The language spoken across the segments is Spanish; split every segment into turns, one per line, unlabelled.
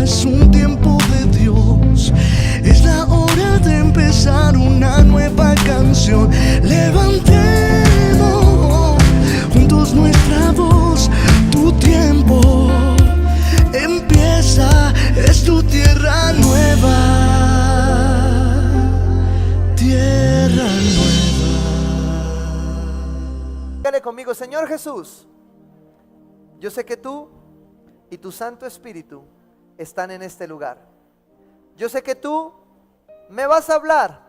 es un tiempo de Dios. Es la hora de empezar una nueva canción. Levantemos juntos nuestra voz. Tu tiempo empieza, es tu tierra nueva. Tierra nueva.
Dígale conmigo: Señor Jesús, yo sé que tú y tu Santo Espíritu están en este lugar. Yo sé que tú me vas a hablar.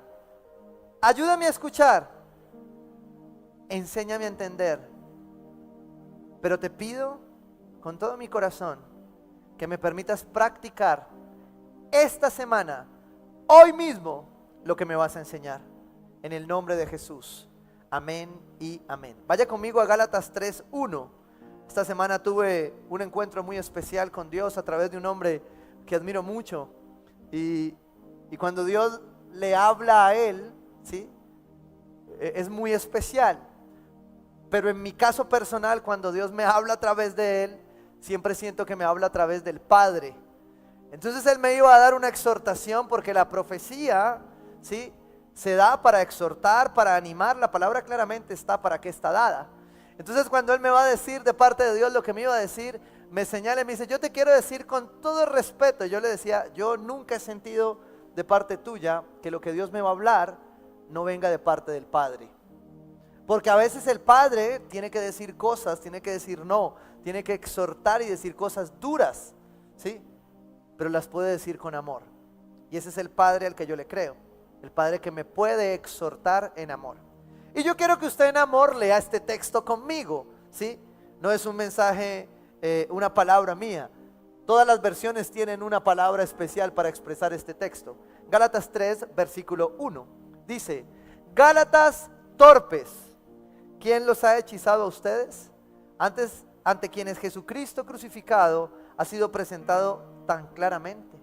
Ayúdame a escuchar. Enséñame a entender. Pero te pido con todo mi corazón que me permitas practicar esta semana, hoy mismo, lo que me vas a enseñar. En el nombre de Jesús. Amén y amén. Vaya conmigo a Gálatas 3:1. Esta semana tuve un encuentro muy especial con Dios a través de un hombre que admiro mucho. Y cuando Dios le habla a él, ¿sí?, es muy especial. Pero en mi caso personal, cuando Dios me habla a través de él, siempre siento que me habla a través del Padre. Entonces él me iba a dar una exhortación, porque la profecía, ¿sí?, se da para exhortar, para animar. La palabra claramente está para qué está dada. Entonces cuando él me va a decir de parte de Dios lo que me iba a decir, me señala y me dice: yo te quiero decir con todo el respeto. Y yo le decía: yo nunca he sentido de parte tuya que lo que Dios me va a hablar no venga de parte del Padre. Porque a veces el Padre tiene que decir cosas, tiene que decir no, tiene que exhortar y decir cosas duras, ¿sí?, pero las puede decir con amor. Y ese es el Padre al que yo le creo, el Padre que me puede exhortar en amor. Y yo quiero que usted en amor lea este texto conmigo, ¿sí? No es un mensaje, una palabra mía. Todas las versiones tienen una palabra especial para expresar este texto. Gálatas 3, versículo 1. Dice: Gálatas torpes, ¿quién los ha hechizado a ustedes? Ante quienes Jesucristo crucificado ha sido presentado tan claramente.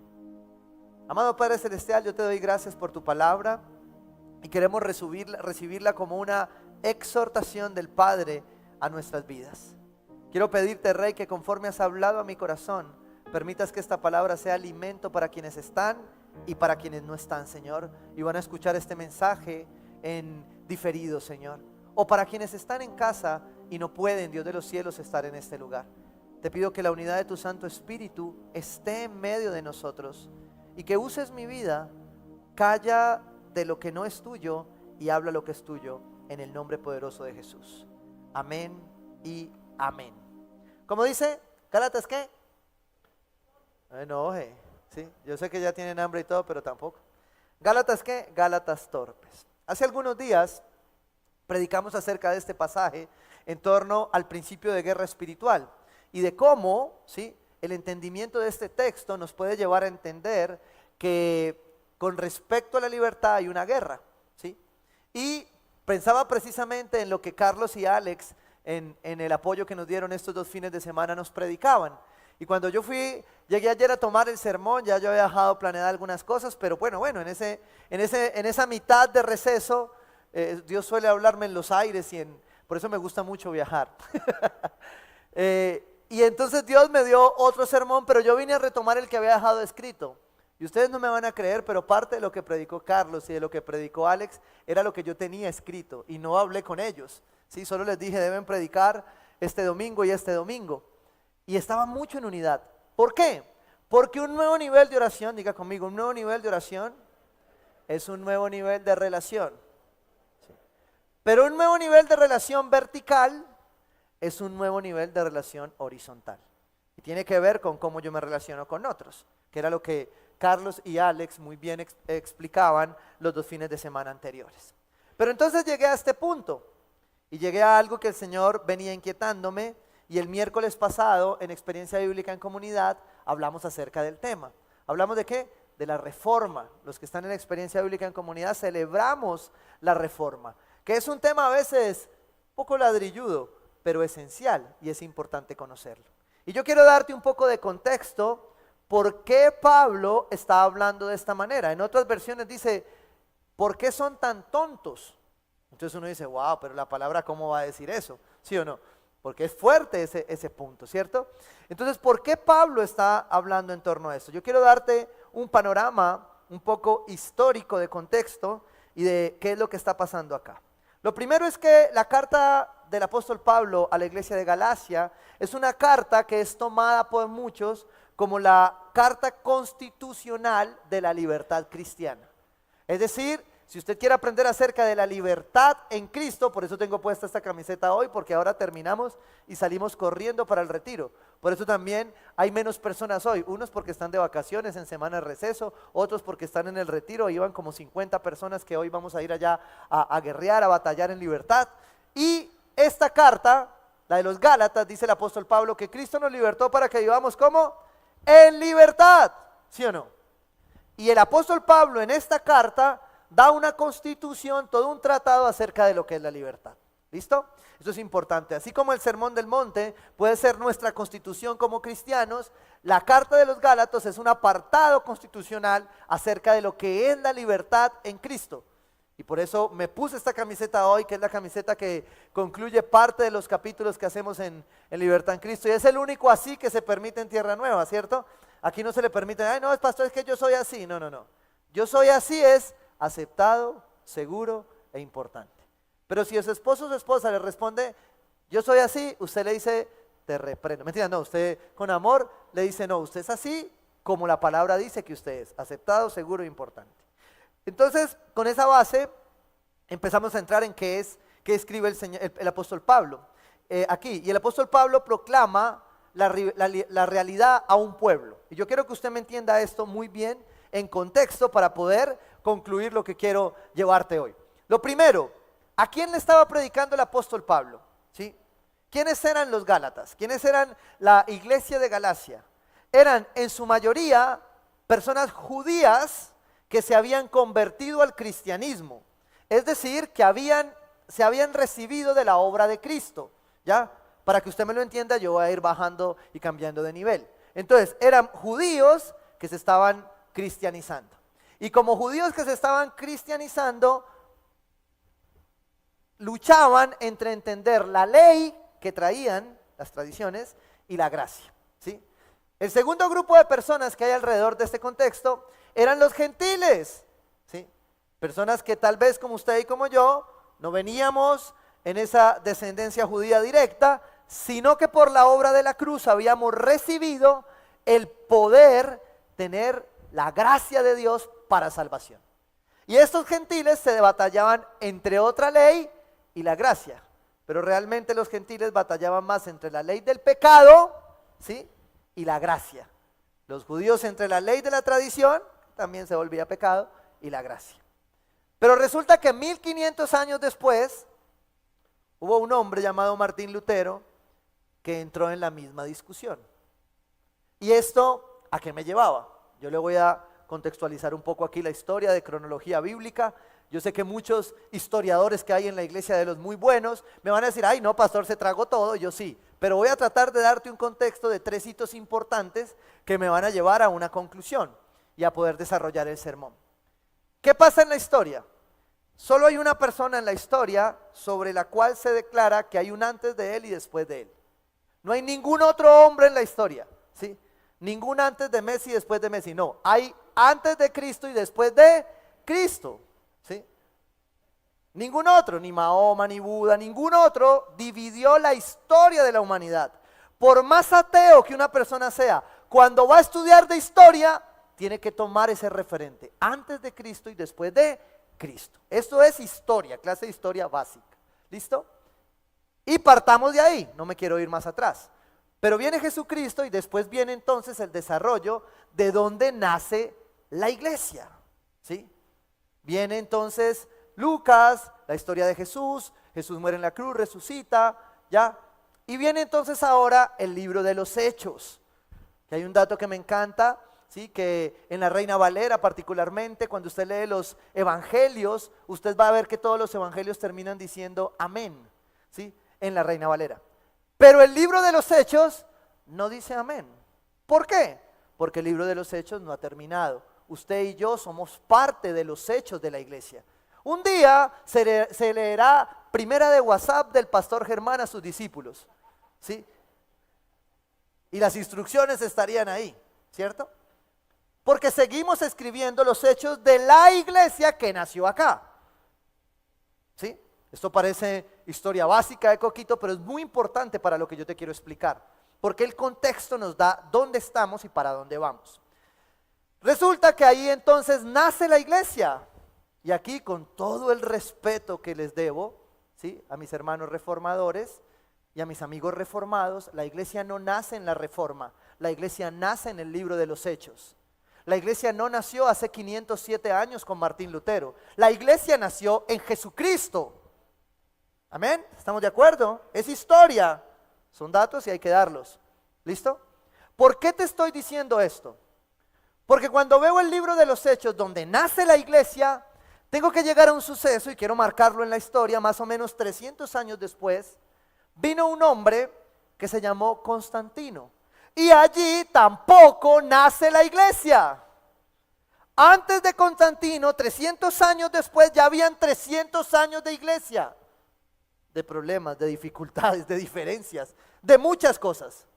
Amado Padre Celestial, yo te doy gracias por tu palabra y queremos recibirla como una exhortación del Padre a nuestras vidas. Quiero pedirte, Rey, que conforme has hablado a mi corazón, permitas que esta palabra sea alimento para quienes están y para quienes no están, Señor, y van a escuchar este mensaje en diferido, Señor, o para quienes están en casa y no pueden, Dios de los cielos, estar en este lugar. Te pido que la unidad de tu Santo Espíritu esté en medio de nosotros y que uses mi vida. Calla de lo que no es tuyo y habla lo que es tuyo, en el nombre poderoso de Jesús. Amén y amén. ¿Cómo dice? ¿Gálatas qué? No enoje, ¿sí? Yo sé que ya tienen hambre y todo, pero tampoco. ¿Gálatas qué? Gálatas torpes. Hace algunos días predicamos acerca de este pasaje en torno al principio de guerra espiritual y de cómo, ¿sí?, el entendimiento de este texto nos puede llevar a entender que con respecto a la libertad hay una guerra, ¿sí? Y pensaba precisamente en lo que Carlos y Alex en el apoyo que nos dieron estos 2 fines de semana nos predicaban. Y cuando yo llegué ayer a tomar el sermón, ya yo había dejado planeadas algunas cosas, pero bueno, en esa mitad de receso, Dios suele hablarme en los aires por eso me gusta mucho viajar. Y entonces Dios me dio otro sermón, pero yo vine a retomar el que había dejado escrito. Y ustedes no me van a creer, pero parte de lo que predicó Carlos y de lo que predicó Alex era lo que yo tenía escrito y no hablé con ellos, ¿sí? Solo les dije: deben predicar este domingo y este domingo. Y estaba mucho en unidad. ¿Por qué? Porque un nuevo nivel de oración, diga conmigo, un nuevo nivel de oración es un nuevo nivel de relación, ¿sí? Pero un nuevo nivel de relación vertical es un nuevo nivel de relación horizontal. Y tiene que ver con cómo yo me relaciono con otros, que era lo que Carlos y Alex muy bien explicaban los 2 fines de semana anteriores. Pero entonces llegué a este punto y llegué a algo que el Señor venía inquietándome, y el miércoles pasado en Experiencia Bíblica en Comunidad hablamos acerca del tema. ¿Hablamos de qué? De la reforma. Los que están en Experiencia Bíblica en Comunidad celebramos la reforma, que es un tema a veces poco ladrilludo, pero esencial, y es importante conocerlo. Y yo quiero darte un poco de contexto por qué Pablo está hablando de esta manera. En otras versiones dice: ¿por qué son tan tontos? Entonces uno dice: wow, pero la palabra, ¿cómo va a decir eso? ¿Sí o no? porque es fuerte ese punto, ¿cierto? Entonces, ¿por qué Pablo está hablando en torno a esto? Yo quiero darte un panorama un poco histórico de contexto y de qué es lo que está pasando acá. Lo primero es que la carta del apóstol Pablo a la iglesia de Galacia es una carta que es tomada por muchos como la carta constitucional de la libertad cristiana. Es decir, si usted quiere aprender acerca de la libertad en Cristo, por eso tengo puesta esta camiseta hoy, porque ahora terminamos y salimos corriendo para el retiro. Por eso también hay menos personas hoy, unos porque están de vacaciones en semana de receso, otros porque están en el retiro, iban como 50 personas que hoy vamos a ir allá a guerrear, a batallar en libertad. Y esta carta, la de los Gálatas, dice el apóstol Pablo que Cristo nos libertó para que vivamos como en libertad, ¿sí o no? Y el apóstol Pablo en esta carta da una constitución, todo un tratado acerca de lo que es la libertad. ¿Listo? Eso es importante. Así como el Sermón del Monte puede ser nuestra constitución como cristianos, la carta de los Gálatas es un apartado constitucional acerca de lo que es la libertad en Cristo. Y por eso me puse esta camiseta hoy, que es la camiseta que concluye parte de los capítulos que hacemos en Libertad en Cristo. Y es el único así que se permite en Tierra Nueva, ¿cierto? Aquí no se le permite, ay no, pastor, es que yo soy así. No, no, no. Yo soy así es aceptado, seguro e importante. Pero si su esposo o su esposa le responde, yo soy así, usted le dice, te reprendo. Mentira, no, usted con amor le dice, no, usted es así como la palabra dice que usted es, aceptado, seguro e importante. Entonces, con esa base, empezamos a entrar en qué escribe el apóstol Pablo. Aquí, y el apóstol Pablo proclama la realidad a un pueblo. Y yo quiero que usted me entienda esto muy bien en contexto para poder concluir lo que quiero llevarte hoy. Lo primero, ¿a quién le estaba predicando el apóstol Pablo? ¿Sí? ¿Quiénes eran los Gálatas? ¿Quiénes eran la iglesia de Galacia? Eran en su mayoría personas judías que se habían convertido al cristianismo. Es decir, que se habían recibido de la obra de Cristo. ¿Ya? Para que usted me lo entienda, yo voy a ir bajando y cambiando de nivel. Entonces, eran judíos que se estaban cristianizando. Y como judíos que se estaban cristianizando, luchaban entre entender la ley que traían, las tradiciones, y la gracia. ¿Sí? El segundo grupo de personas que hay alrededor de este contexto eran los gentiles. ¿Sí? Personas que tal vez como usted y como yo, no veníamos en esa descendencia judía directa, sino que por la obra de la cruz habíamos recibido el poder tener la gracia de Dios para salvación. Y estos gentiles se batallaban entre otra ley y la gracia, pero realmente los gentiles batallaban más entre la ley del pecado, ¿sí? Y la gracia. Los judíos entre la ley de la tradición, también se volvía pecado, y la gracia. Pero resulta que 1500 años después, hubo un hombre llamado Martín Lutero que entró en la misma discusión. ¿Y esto a qué me llevaba? Yo le voy a contextualizar un poco aquí la historia de cronología bíblica. Yo sé que muchos historiadores que hay en la iglesia de los muy buenos me van a decir, ay no, pastor, se tragó todo. Y yo sí, pero voy a tratar de darte un contexto de 3 hitos importantes que me van a llevar a una conclusión y a poder desarrollar el sermón. ¿Qué pasa en la historia? Solo hay una persona en la historia sobre la cual se declara que hay un antes de él y después de él. No hay ningún otro hombre en la historia, ¿sí? Ningún antes de Messi y después de Messi, no. Hay antes de Cristo y después de Cristo, ¿sí? Ningún otro, ni Mahoma, ni Buda, ningún otro dividió la historia de la humanidad. Por más ateo que una persona sea, cuando va a estudiar de historia, tiene que tomar ese referente, antes de Cristo y después de Cristo. Esto es historia, clase de historia básica. ¿Listo? Y partamos de ahí, no me quiero ir más atrás. Pero viene Jesucristo y después viene entonces el desarrollo de donde nace la iglesia. ¿Sí? Viene entonces Lucas, la historia de Jesús, Jesús muere en la cruz, resucita, ¿ya? Y viene entonces ahora el libro de los Hechos. Que hay un dato que me encanta, ¿sí? Que en la Reina Valera particularmente, cuando usted lee los evangelios, usted va a ver que todos los evangelios terminan diciendo amén, ¿sí? En la Reina Valera. Pero el libro de los Hechos no dice amén. ¿Por qué? Porque el libro de los Hechos no ha terminado. Usted y yo somos parte de los hechos de la iglesia. Un día se leerá primera de WhatsApp del pastor Germán a sus discípulos. ¿sí? Y las instrucciones estarían ahí, ¿cierto? Porque seguimos escribiendo los hechos de la iglesia que nació acá, ¿sí? Esto parece historia básica de Coquito, pero es muy importante para lo que yo te quiero explicar, porque el contexto nos da dónde estamos y para dónde vamos. Resulta que ahí entonces nace la iglesia, y aquí con todo el respeto que les debo, ¿sí?, a mis hermanos reformadores y a mis amigos reformados, la iglesia no nace en la Reforma, la iglesia nace en el libro de los Hechos. La iglesia no nació hace 507 años con Martín Lutero. La iglesia nació en Jesucristo. Amén, ¿estamos de acuerdo? Es historia, son datos y hay que darlos. ¿Listo? ¿Por qué te estoy diciendo esto? Porque cuando veo el libro de los Hechos donde nace la iglesia, tengo que llegar a un suceso y quiero marcarlo en la historia. Más o menos 300 años después, vino un hombre que se llamó Constantino. Y allí tampoco nace la iglesia. Antes de Constantino, 300 años después, ya habían 300 años de iglesia. De problemas, de dificultades, de diferencias, de muchas cosas.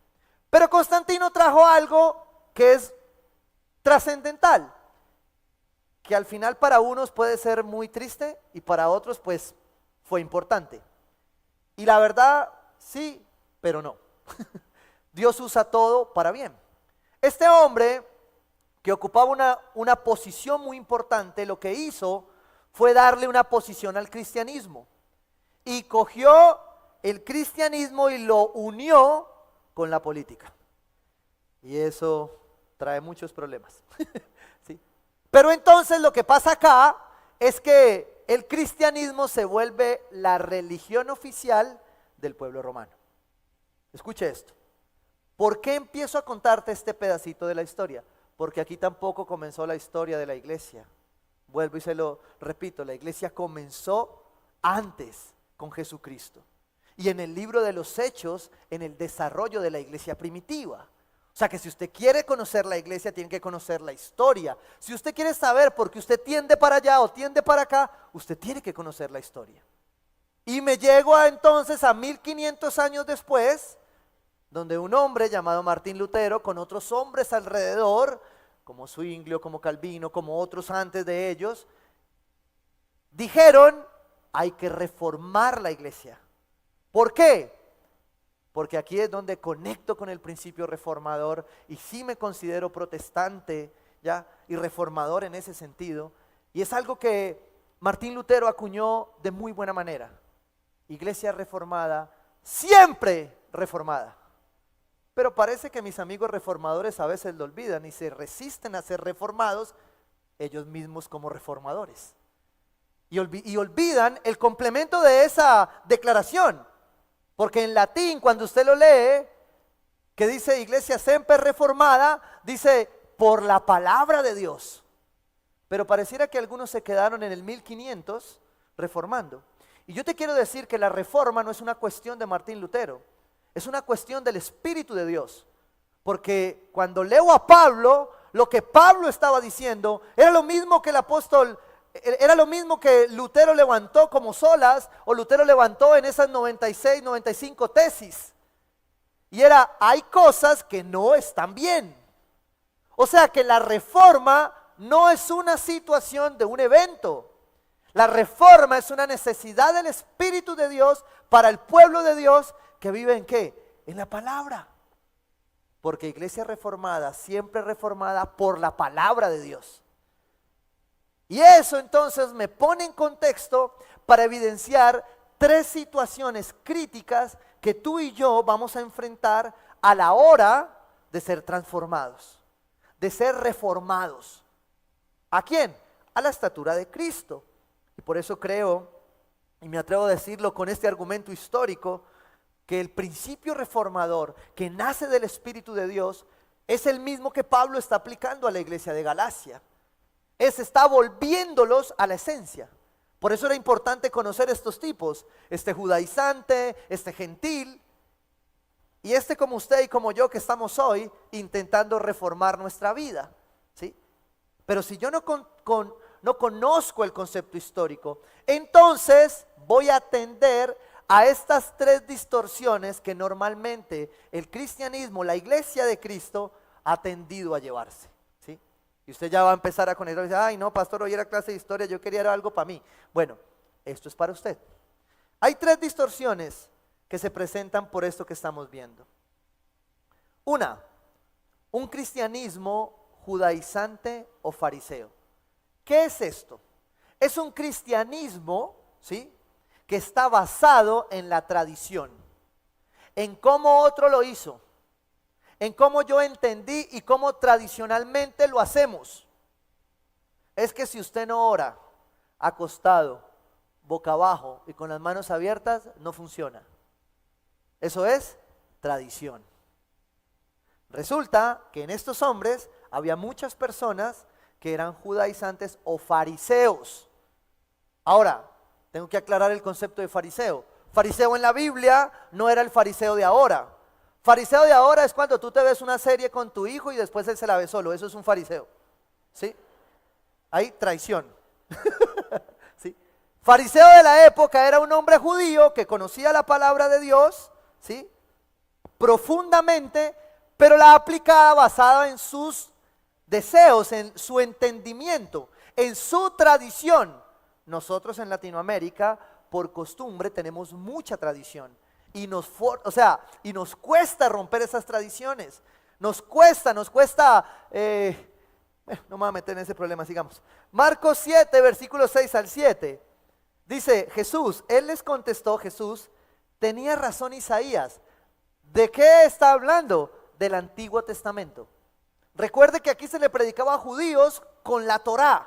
Pero Constantino trajo algo que es trascendental, que al final para unos puede ser muy triste y para otros pues fue importante. Y la verdad, sí, pero no. Dios usa todo para bien. Este hombre que ocupaba una posición muy importante, lo que hizo fue darle una posición al cristianismo. Y cogió el cristianismo y lo unió con la política. Y eso trae muchos problemas. ¿Sí? Pero entonces lo que pasa acá es que el cristianismo se vuelve la religión oficial del pueblo romano. Escuche esto. ¿Por qué empiezo a contarte este pedacito de la historia? Porque aquí tampoco comenzó la historia de la iglesia. Vuelvo y se lo repito, la iglesia comenzó antes con Jesucristo. Y en el libro de los Hechos, en el desarrollo de la iglesia primitiva. O sea que si usted quiere conocer la iglesia, tiene que conocer la historia. Si usted quiere saber por qué usted tiende para allá o tiende para acá, usted tiene que conocer la historia. Y me llego entonces a 1500 años después, donde un hombre llamado Martín Lutero, con otros hombres alrededor, como Zwinglio, como Calvino, como otros antes de ellos, dijeron, hay que reformar la iglesia. ¿Por qué? Porque aquí es donde conecto con el principio reformador y sí me considero protestante, ¿ya? Y reformador en ese sentido. Y es algo que Martín Lutero acuñó de muy buena manera. Iglesia reformada, siempre reformada. Pero parece que mis amigos reformadores a veces lo olvidan y se resisten a ser reformados ellos mismos como reformadores. Y olvidan el complemento de esa declaración. Porque en latín, cuando usted lo lee, que dice Iglesia Semper Reformada, dice por la palabra de Dios. Pero pareciera que algunos se quedaron en el 1500 reformando. Y yo te quiero decir que la reforma no es una cuestión de Martín Lutero, es una cuestión del Espíritu de Dios. Porque cuando leo a Pablo, lo que Pablo estaba diciendo era lo mismo que el apóstol, era lo mismo que Lutero levantó como solas, o Lutero levantó en esas 96, 95 tesis. Y era, hay cosas que no están bien. O sea que la reforma no es una situación de un evento. La reforma es una necesidad del Espíritu de Dios para el pueblo de Dios que vive ¿en qué? En la palabra. Porque iglesia reformada, siempre reformada por la palabra de Dios. Y eso entonces me pone en contexto para evidenciar tres situaciones críticas que tú y yo vamos a enfrentar a la hora de ser transformados, de ser reformados. ¿A quién? A la estatura de Cristo. Y por eso creo, y me atrevo a decirlo con este argumento histórico, que el principio reformador que nace del Espíritu de Dios es el mismo que Pablo está aplicando a la iglesia de Galacia. Está volviéndolos a la esencia. Por eso era importante conocer estos tipos, este judaizante, este gentil, y este como usted y como yo que estamos hoy intentando reformar nuestra vida, ¿sí? Pero si yo no conozco el concepto histórico, entonces voy a tender a estas tres distorsiones que normalmente el cristianismo, la iglesia de Cristo, ha tendido a llevarse. ¿Sí? Y usted ya va a empezar a conectar y dice, ay no, pastor, hoy era clase de historia, yo quería algo para mí. Bueno, esto es para usted. Hay tres distorsiones que se presentan por esto que estamos viendo. Una, un cristianismo judaizante o fariseo. ¿Qué es esto? Es un cristianismo, ¿sí?, que está basado en la tradición, en cómo otro lo hizo, en cómo yo entendí y cómo tradicionalmente lo hacemos. Es que si usted no ora acostado, boca abajo y con las manos abiertas, no funciona. Eso es tradición. Resulta que en estos hombres había muchas personas que eran judaizantes o fariseos. Ahora, tengo que aclarar el concepto de fariseo. Fariseo en la Biblia no era el fariseo de ahora. Fariseo de ahora es cuando tú te ves una serie con tu hijo y después él se la ve solo. Eso es un fariseo. ¿Sí? Hay traición. ¿Sí? Fariseo de la época era un hombre judío que conocía la palabra de Dios, ¿sí?, profundamente, pero la aplicaba basada en sus deseos, en su entendimiento, en su tradición. Nosotros en Latinoamérica, por costumbre, tenemos mucha tradición y nos cuesta romper esas tradiciones. Nos cuesta, no me voy a meter en ese problema, sigamos. Marcos 7, versículos 6 al 7, dice Jesús, él les contestó, Jesús, tenía razón Isaías. ¿De qué está hablando? Del Antiguo Testamento. Recuerde que aquí se le predicaba a judíos con la Torá.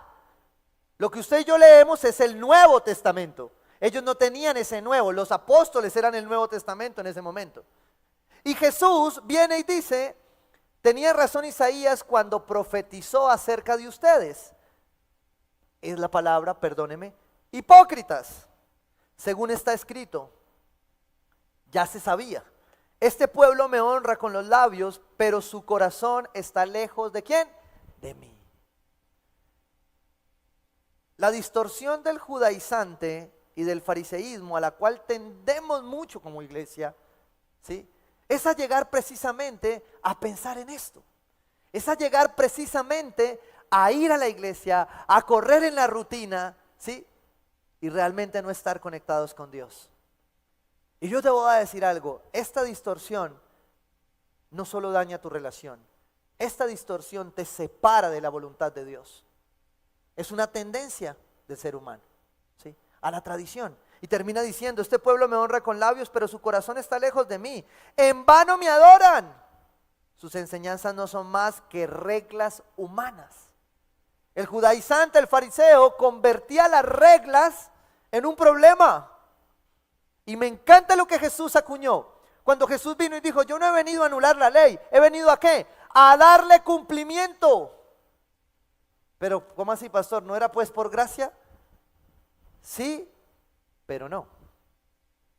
Lo que usted y yo leemos es el Nuevo Testamento. Ellos no tenían ese nuevo, los apóstoles eran el Nuevo Testamento en ese momento. Y Jesús viene y dice, tenía razón Isaías cuando profetizó acerca de ustedes. Es la palabra, perdóneme, hipócritas. Según está escrito, ya se sabía. Este pueblo me honra con los labios, pero su corazón está lejos ¿de quién? De mí. La distorsión del judaizante y del fariseísmo a la cual tendemos mucho como iglesia, ¿sí?, es a llegar precisamente a pensar en esto. Es a llegar precisamente a ir a la iglesia, a correr en la rutina, ¿sí?, y realmente no estar conectados con Dios. Y yo te voy a decir algo, esta distorsión no solo daña tu relación, esta distorsión te separa de la voluntad de Dios. Es una tendencia del ser humano, ¿sí?, a la tradición. Y termina diciendo, este pueblo me honra con labios, pero su corazón está lejos de mí. En vano me adoran. Sus enseñanzas no son más que reglas humanas. El judaizante, el fariseo, convertía las reglas en un problema. Y me encanta lo que Jesús acuñó. Cuando Jesús vino y dijo, yo no he venido a anular la ley, he venido ¿a qué? A darle cumplimiento. Pero, ¿cómo así, pastor? ¿No era pues por gracia? Sí, pero no.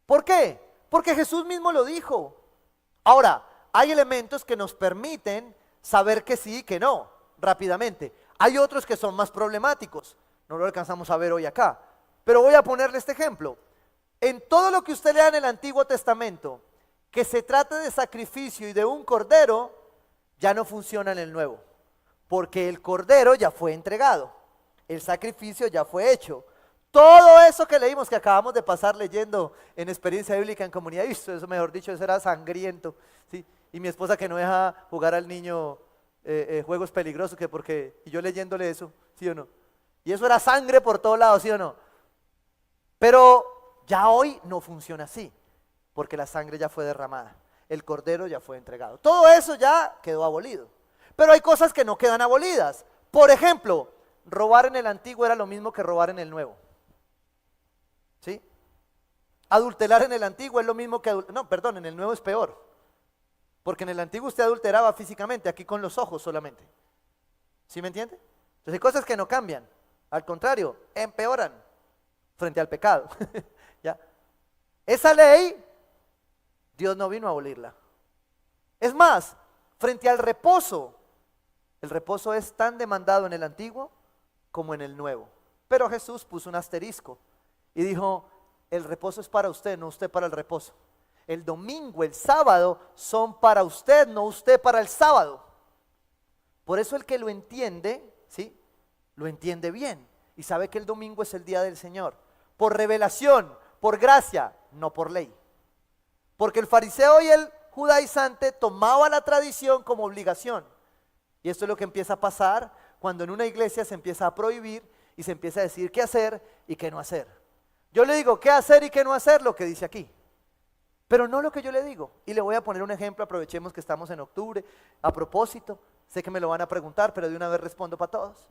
¿Por qué? Porque Jesús mismo lo dijo. Ahora, hay elementos que nos permiten saber que sí y que no, rápidamente. Hay otros que son más problemáticos. No lo alcanzamos a ver hoy acá. Pero voy a ponerle este ejemplo. En todo lo que usted lea en el Antiguo Testamento, que se trate de sacrificio y de un cordero, ya no funciona en el Nuevo. Porque el cordero ya fue entregado. El sacrificio ya fue hecho. Todo eso que leímos, que acabamos de pasar leyendo en experiencia bíblica en comunidad, eso mejor dicho, eso era sangriento, ¿sí? Y mi esposa que no deja jugar al niño juegos peligrosos, y yo leyéndole eso, ¿sí o no? Y eso era sangre por todos lados, ¿sí o no? Pero ya hoy no funciona así, porque la sangre ya fue derramada, el cordero ya fue entregado. Todo eso ya quedó abolido. Pero hay cosas que no quedan abolidas. Por ejemplo, robar en el Antiguo era lo mismo que robar en el Nuevo. ¿Sí? Adulterar en el Antiguo es lo mismo que en el Nuevo es peor. Porque en el Antiguo usted adulteraba físicamente, aquí con los ojos solamente. ¿Sí me entiende? Entonces hay cosas que no cambian, al contrario, empeoran frente al pecado. ¿Ya? Esa ley, Dios no vino a abolirla. Es más, frente al reposo, el reposo es tan demandado en el Antiguo como en el Nuevo. Pero Jesús puso un asterisco y dijo, el reposo es para usted, no usted para el reposo. El domingo, el sábado son para usted, no usted para el sábado. Por eso el que lo entiende, ¿sí? Lo entiende bien y sabe que el domingo es el día del Señor. Por revelación, por gracia, no por ley. Porque el fariseo y el judaizante tomaban la tradición como obligación. Y esto es lo que empieza a pasar cuando en una iglesia se empieza a prohibir y se empieza a decir qué hacer y qué no hacer. Yo le digo qué hacer y qué no hacer, lo que dice aquí. Pero no lo que yo le digo. Y le voy a poner un ejemplo, aprovechemos que estamos en octubre. A propósito, sé que me lo van a preguntar, pero de una vez respondo para todos.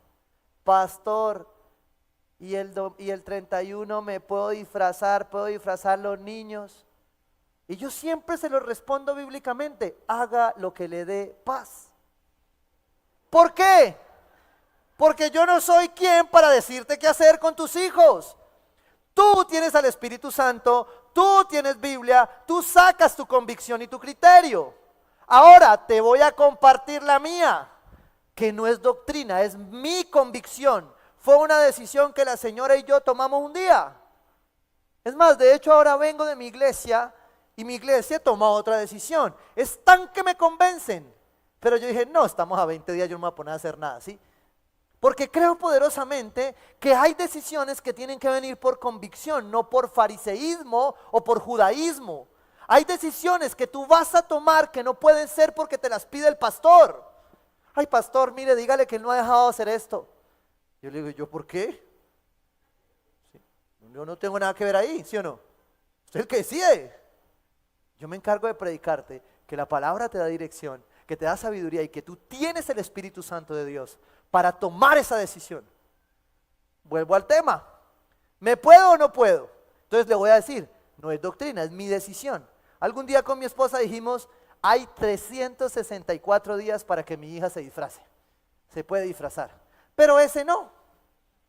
Pastor, ¿y el 31 me puedo disfrazar los niños? Y yo siempre se lo respondo bíblicamente, haga lo que le dé paz. ¿Por qué? Porque yo no soy quien para decirte qué hacer con tus hijos. Tú tienes al Espíritu Santo, tú tienes Biblia, tú sacas tu convicción y tu criterio. Ahora te voy a compartir la mía, que no es doctrina, es mi convicción. Fue una decisión que la señora y yo tomamos un día. Es más, de hecho ahora vengo de mi iglesia y mi iglesia toma otra decisión. Es tan que me convencen. Pero yo dije, no, estamos a 20 días, yo no me voy a poner a hacer nada, ¿sí? Porque creo poderosamente que hay decisiones que tienen que venir por convicción, no por fariseísmo o por judaísmo. Hay decisiones que tú vas a tomar que no pueden ser porque te las pide el pastor. Ay, pastor, mire, dígale que él no ha dejado de hacer esto. Yo le digo, ¿yo por qué? Sí, yo no tengo nada que ver ahí, ¿sí o no? Usted es el que decide. Yo me encargo de predicarte que la palabra te da dirección, que te da sabiduría y que tú tienes el Espíritu Santo de Dios para tomar esa decisión. Vuelvo al tema. ¿Me puedo o no puedo? Entonces le voy a decir, no es doctrina, es mi decisión. Algún día con mi esposa dijimos, hay 364 días para que mi hija se disfrace. Se puede disfrazar. Pero ese no.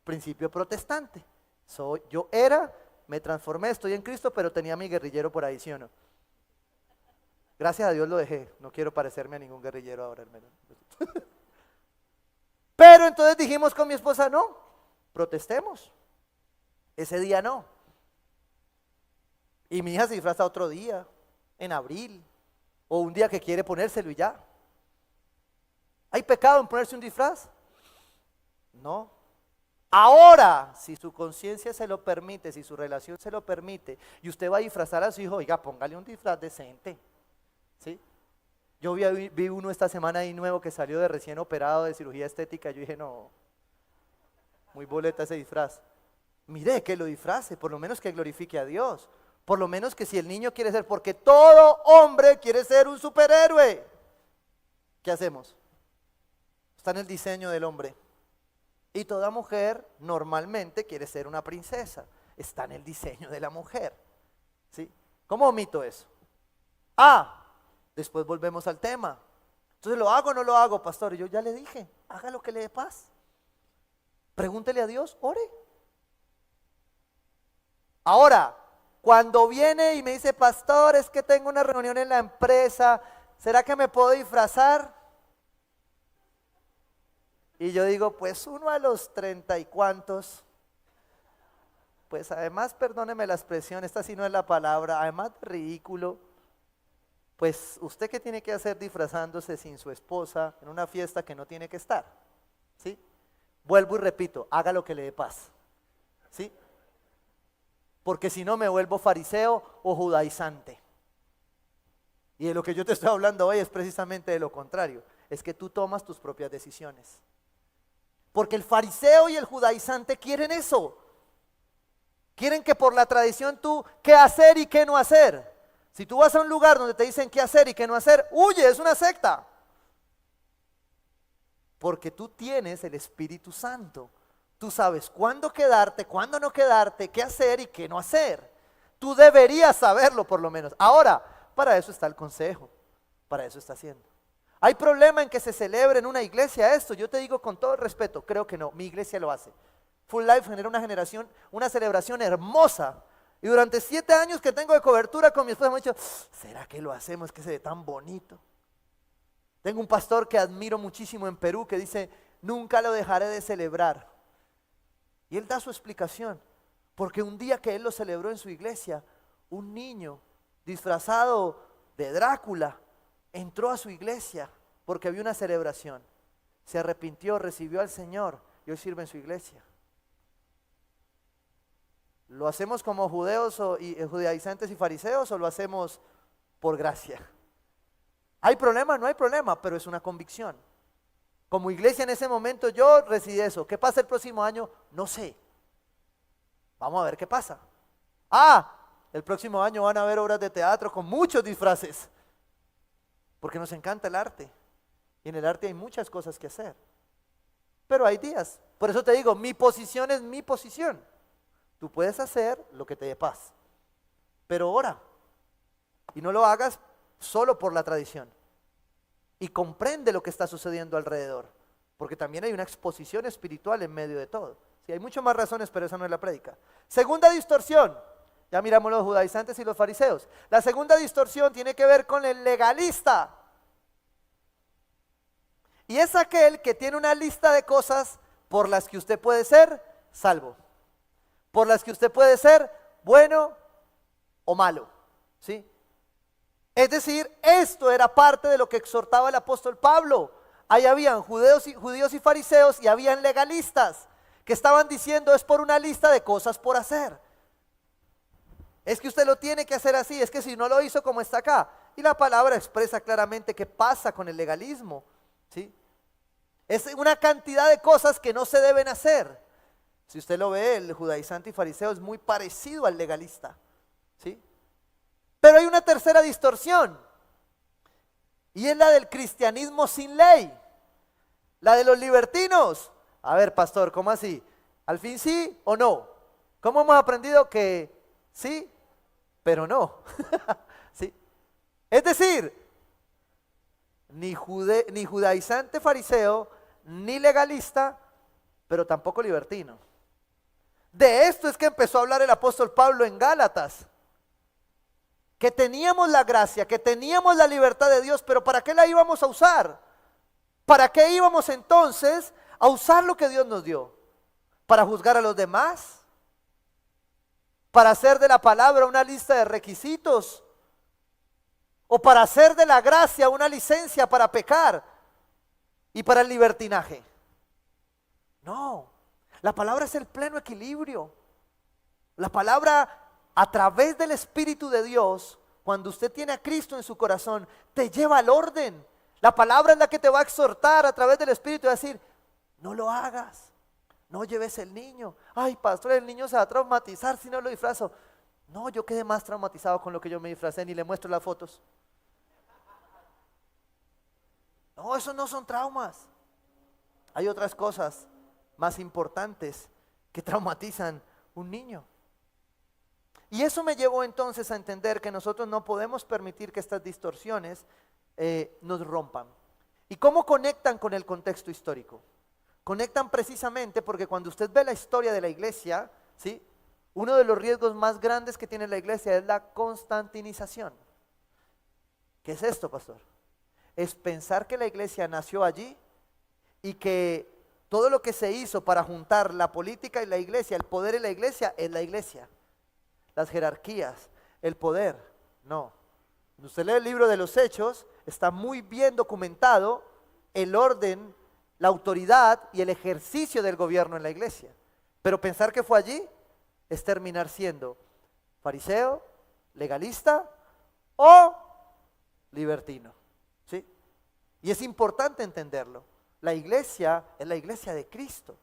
Principio protestante. Me transformé, estoy en Cristo, pero tenía mi guerrillero por ahí, ¿sí o no? Gracias a Dios lo dejé. No quiero parecerme a ningún guerrillero ahora, hermano. Pero entonces dijimos con mi esposa, no, protestemos. Ese día no. Y mi hija se disfraza otro día, en abril, o un día que quiere ponérselo y ya. ¿Hay pecado en ponerse un disfraz? No. Ahora, si su conciencia se lo permite, si su relación se lo permite, y usted va a disfrazar a su hijo, oiga, póngale un disfraz decente. ¿Sí? Yo vi uno esta semana ahí nuevo que salió de recién operado de cirugía estética. Yo dije, no, muy boleta ese disfraz. Mire, que lo disfrace, por lo menos que glorifique a Dios. Por lo menos que si el niño quiere ser, porque todo hombre quiere ser un superhéroe. ¿Qué hacemos? Está en el diseño del hombre. Y toda mujer normalmente quiere ser una princesa. Está en el diseño de la mujer. ¿Sí? ¿Cómo omito eso? Después volvemos al tema. Entonces, ¿lo hago o no lo hago, pastor? Y yo ya le dije, haga lo que le dé paz. Pregúntele a Dios, ore. Ahora, cuando viene y me dice, pastor, es que tengo una reunión en la empresa, ¿será que me puedo disfrazar? Y yo digo, pues uno a los 30 y cuantos, pues además, perdóneme la expresión, esta sí no es la palabra, además de ridículo, pues usted qué tiene que hacer disfrazándose sin su esposa en una fiesta que no tiene que estar, ¿sí? Vuelvo y repito, haga lo que le dé paz, ¿sí? Porque si no me vuelvo fariseo o judaizante. Y de lo que yo te estoy hablando hoy es precisamente de lo contrario, es que tú tomas tus propias decisiones. Porque el fariseo y el judaizante quieren eso. Quieren que por la tradición tú, qué hacer y qué no hacer. Si tú vas a un lugar donde te dicen qué hacer y qué no hacer, huye, es una secta. Porque tú tienes el Espíritu Santo. Tú sabes cuándo quedarte, cuándo no quedarte, qué hacer y qué no hacer. Tú deberías saberlo por lo menos. Ahora, para eso está el consejo, para eso está haciendo. ¿Hay problema en que se celebre en una iglesia esto? Yo te digo con todo el respeto, creo que no, mi iglesia lo hace. Full Life genera una celebración hermosa. Y durante 7 años que tengo de cobertura con mi esposa me he dicho, ¿será que lo hacemos? Que se ve tan bonito. Tengo un pastor que admiro muchísimo en Perú que dice, nunca lo dejaré de celebrar. Y él da su explicación. Porque un día que él lo celebró en su iglesia, un niño disfrazado de Drácula entró a su iglesia porque había una celebración. Se arrepintió, recibió al Señor y hoy sirve en su iglesia. ¿Lo hacemos como judaizantes y fariseos o lo hacemos por gracia? ¿Hay problema? No hay problema, pero es una convicción. Como iglesia en ese momento yo recibí eso. ¿Qué pasa el próximo año? No sé. Vamos a ver qué pasa. El próximo año van a haber obras de teatro con muchos disfraces. Porque nos encanta el arte. Y en el arte hay muchas cosas que hacer. Pero hay días. Por eso te digo, mi posición es mi posición. Tú puedes hacer lo que te dé paz. Pero ora. Y no lo hagas solo por la tradición. Y comprende lo que está sucediendo alrededor. Porque también hay una exposición espiritual en medio de todo. Sí, hay muchas más razones, pero esa no es la prédica. Segunda distorsión. Ya miramos los judaizantes y los fariseos. La segunda distorsión tiene que ver con el legalista. Y es aquel que tiene una lista de cosas por las que usted puede ser salvo. Por las que usted puede ser bueno o malo. ¿Sí? Es decir, esto era parte de lo que exhortaba el apóstol Pablo. Ahí habían judíos y fariseos y habían legalistas que estaban diciendo es por una lista de cosas por hacer. Es que usted lo tiene que hacer así, es que si no lo hizo como está acá. Y la palabra expresa claramente qué pasa con el legalismo. ¿Sí? Es una cantidad de cosas que no se deben hacer. Si usted lo ve, el judaizante y fariseo es muy parecido al legalista. ¿Sí? Pero hay una tercera distorsión. Y es la del cristianismo sin ley. La de los libertinos. A ver, pastor, ¿cómo así? ¿Al fin sí o no? ¿Cómo hemos aprendido que sí, pero no? ¿Sí? Es decir, ni judaizante fariseo, ni legalista, pero tampoco libertino. De esto es que empezó a hablar el apóstol Pablo en Gálatas. Que teníamos la gracia, que teníamos la libertad de Dios, pero ¿para qué la íbamos a usar? ¿Para qué íbamos entonces a usar lo que Dios nos dio? ¿Para juzgar a los demás? ¿Para hacer de la palabra una lista de requisitos? ¿O para hacer de la gracia una licencia para pecar y para el libertinaje? No, la palabra es el pleno equilibrio. La palabra, a través del Espíritu de Dios, cuando usted tiene a Cristo en su corazón, te lleva al orden. La palabra es la que te va a exhortar a través del Espíritu y a decir, no lo hagas, no lleves el niño. Ay, pastor, el niño se va a traumatizar si no lo disfrazo. No, yo quedé más traumatizado con lo que yo me disfracé, ni le muestro las fotos. No, esos no son traumas. Hay otras cosas más importantes que traumatizan un niño. Y eso me llevó entonces a entender que nosotros no podemos permitir que estas distorsiones nos rompan. ¿Y cómo conectan con el contexto histórico? Conectan precisamente porque cuando usted ve la historia de la iglesia, ¿sí? Uno de los riesgos más grandes que tiene la iglesia es la constantinización. ¿Qué es esto, pastor? Es pensar que la iglesia nació allí y que todo lo que se hizo para juntar la política y la iglesia, el poder y la iglesia, es la iglesia. Las jerarquías, el poder, no. Cuando usted lee el libro de los Hechos, está muy bien documentado el orden, la autoridad y el ejercicio del gobierno en la iglesia. Pero pensar que fue allí es terminar siendo fariseo, legalista o libertino. ¿Sí? Y es importante entenderlo. La iglesia es la iglesia de Cristo.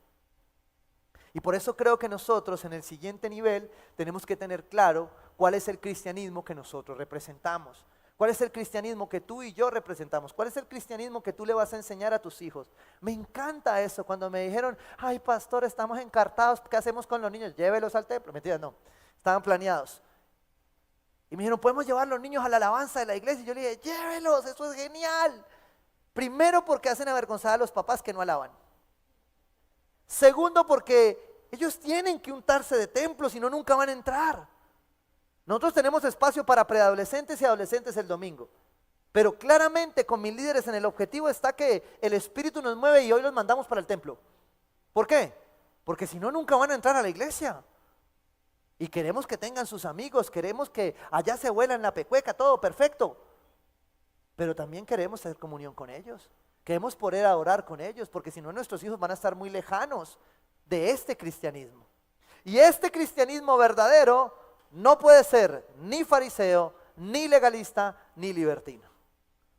Y por eso creo que nosotros en el siguiente nivel tenemos que tener claro cuál es el cristianismo que nosotros representamos. ¿Cuál es el cristianismo que tú y yo representamos? ¿Cuál es el cristianismo que tú le vas a enseñar a tus hijos? Me encanta eso, cuando me dijeron, ay pastor, estamos encartados, ¿qué hacemos con los niños? Llévelos al templo. Mentira, no, estaban planeados. Y me dijeron, ¿podemos llevar a los niños a la alabanza de la iglesia? Y yo le dije, llévelos, eso es genial. Primero porque hacen avergonzar a los papás que no alaban. Segundo porque ellos tienen que untarse de templo, si no nunca van a entrar. Nosotros tenemos espacio para preadolescentes y adolescentes el domingo, pero claramente con mis líderes en el objetivo está que el Espíritu nos mueve y hoy los mandamos para el templo. ¿Por qué? Porque si no nunca van a entrar a la iglesia. Y queremos que tengan sus amigos, queremos que allá se vuelan la pecueca, todo perfecto. Pero también queremos tener comunión con ellos. Queremos poder orar con ellos, porque si no nuestros hijos van a estar muy lejanos de este cristianismo. Y este cristianismo verdadero no puede ser ni fariseo, ni legalista, ni libertino.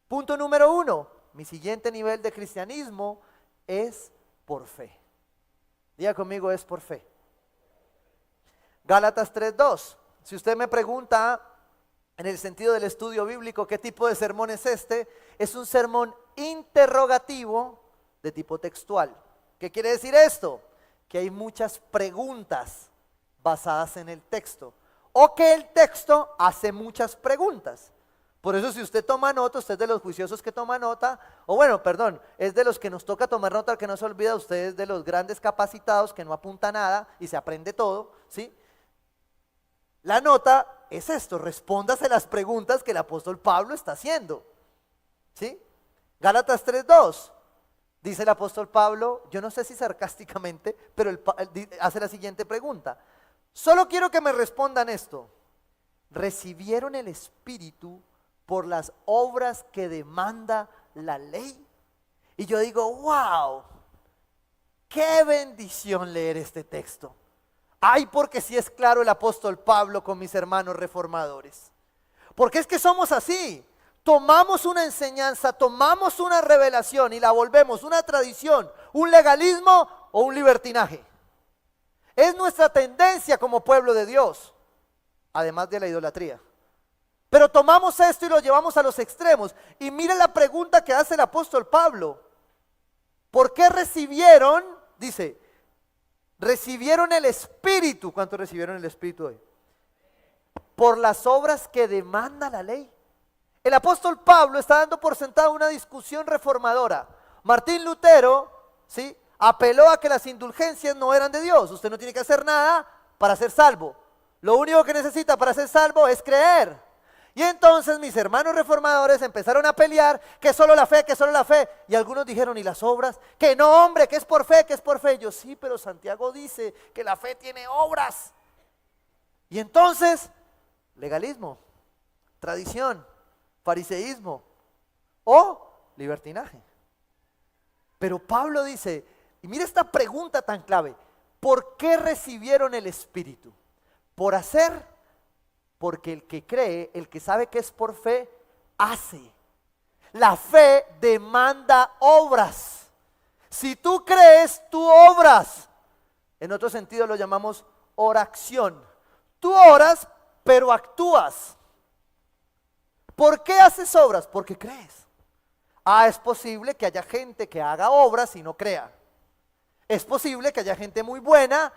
Punto número 1, mi siguiente nivel de cristianismo es por fe. Diga conmigo, es por fe. Gálatas 3:2. Si usted me pregunta en el sentido del estudio bíblico qué tipo de sermón es este, es un sermón interrogativo de tipo textual. ¿Qué quiere decir esto? Que hay muchas preguntas basadas en el texto, o que el texto hace muchas preguntas. Por eso si usted toma nota, usted es de los juiciosos que toma nota, o bueno, perdón, es de los que nos toca tomar nota, que no se olvida, usted es de los grandes capacitados que no apunta nada y se aprende todo, ¿sí? La nota es esto, respóndase las preguntas que el apóstol Pablo está haciendo, ¿sí? Gálatas 3:2, dice el apóstol Pablo, yo no sé si sarcásticamente, pero él hace la siguiente pregunta. Solo quiero que me respondan esto. ¿Recibieron el Espíritu por las obras que demanda la ley? Y yo digo, wow, qué bendición leer este texto. Ay, porque sí es claro el apóstol Pablo con mis hermanos reformadores. Porque es que somos así. Tomamos una enseñanza, tomamos una revelación y la volvemos una tradición, un legalismo o un libertinaje. Es nuestra tendencia como pueblo de Dios, además de la idolatría. Pero tomamos esto y lo llevamos a los extremos. Y miren la pregunta que hace el apóstol Pablo. ¿Por qué recibieron? Dice, recibieron el Espíritu. ¿Cuántos recibieron el Espíritu hoy? Por las obras que demanda la ley. El apóstol Pablo está dando por sentado una discusión reformadora. Martín Lutero, ¿sí?, apeló a que las indulgencias no eran de Dios. Usted no tiene que hacer nada para ser salvo. Lo único que necesita para ser salvo es creer. Y entonces mis hermanos reformadores empezaron a pelear que solo la fe, que solo la fe. Y algunos dijeron, ¿y las obras? Que no, hombre, que es por fe, que es por fe. Yo sí, pero Santiago dice que la fe tiene obras. Y entonces, legalismo, tradición, fariseísmo o libertinaje. Pero Pablo dice, y mira esta pregunta tan clave, ¿por qué recibieron el Espíritu? Por hacer, porque el que cree, el que sabe que es por fe, hace. La fe demanda obras. Si tú crees, tú obras. En otro sentido lo llamamos oración. Tú oras, pero actúas. ¿Por qué haces obras? Porque crees. Es posible que haya gente que haga obras y no crea. Es posible que haya gente muy buena,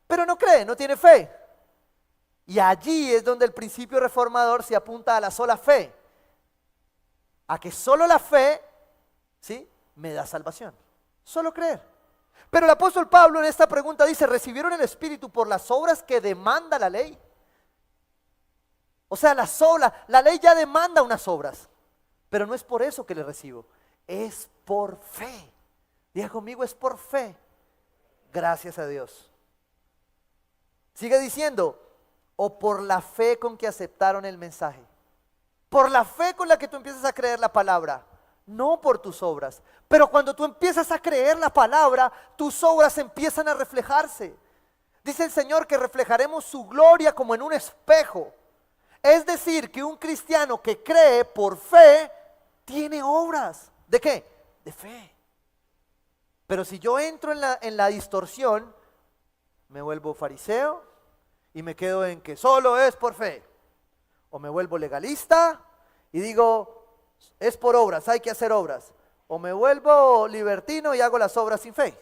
pero no cree, no tiene fe. Y allí es donde el principio reformador se apunta a la sola fe. A que solo la fe, ¿sí?, me da salvación. Solo creer. Pero el apóstol Pablo en esta pregunta dice, ¿recibieron el Espíritu por las obras que demanda la ley? O sea, la ley ya demanda unas obras. Pero no es por eso que le recibo. Es por fe. Diga conmigo, es por fe. Gracias a Dios. Sigue diciendo, o por la fe con que aceptaron el mensaje. Por la fe con la que tú empiezas a creer la palabra, no por tus obras. Pero cuando tú empiezas a creer la palabra, tus obras empiezan a reflejarse. Dice el Señor que reflejaremos su gloria como en un espejo. Es decir, que un cristiano que cree por fe, tiene obras. ¿De qué? De fe. Pero si yo entro en la distorsión, me vuelvo fariseo y me quedo en que solo es por fe. O me vuelvo legalista y digo, es por obras, hay que hacer obras. O me vuelvo libertino y hago las obras sin fe.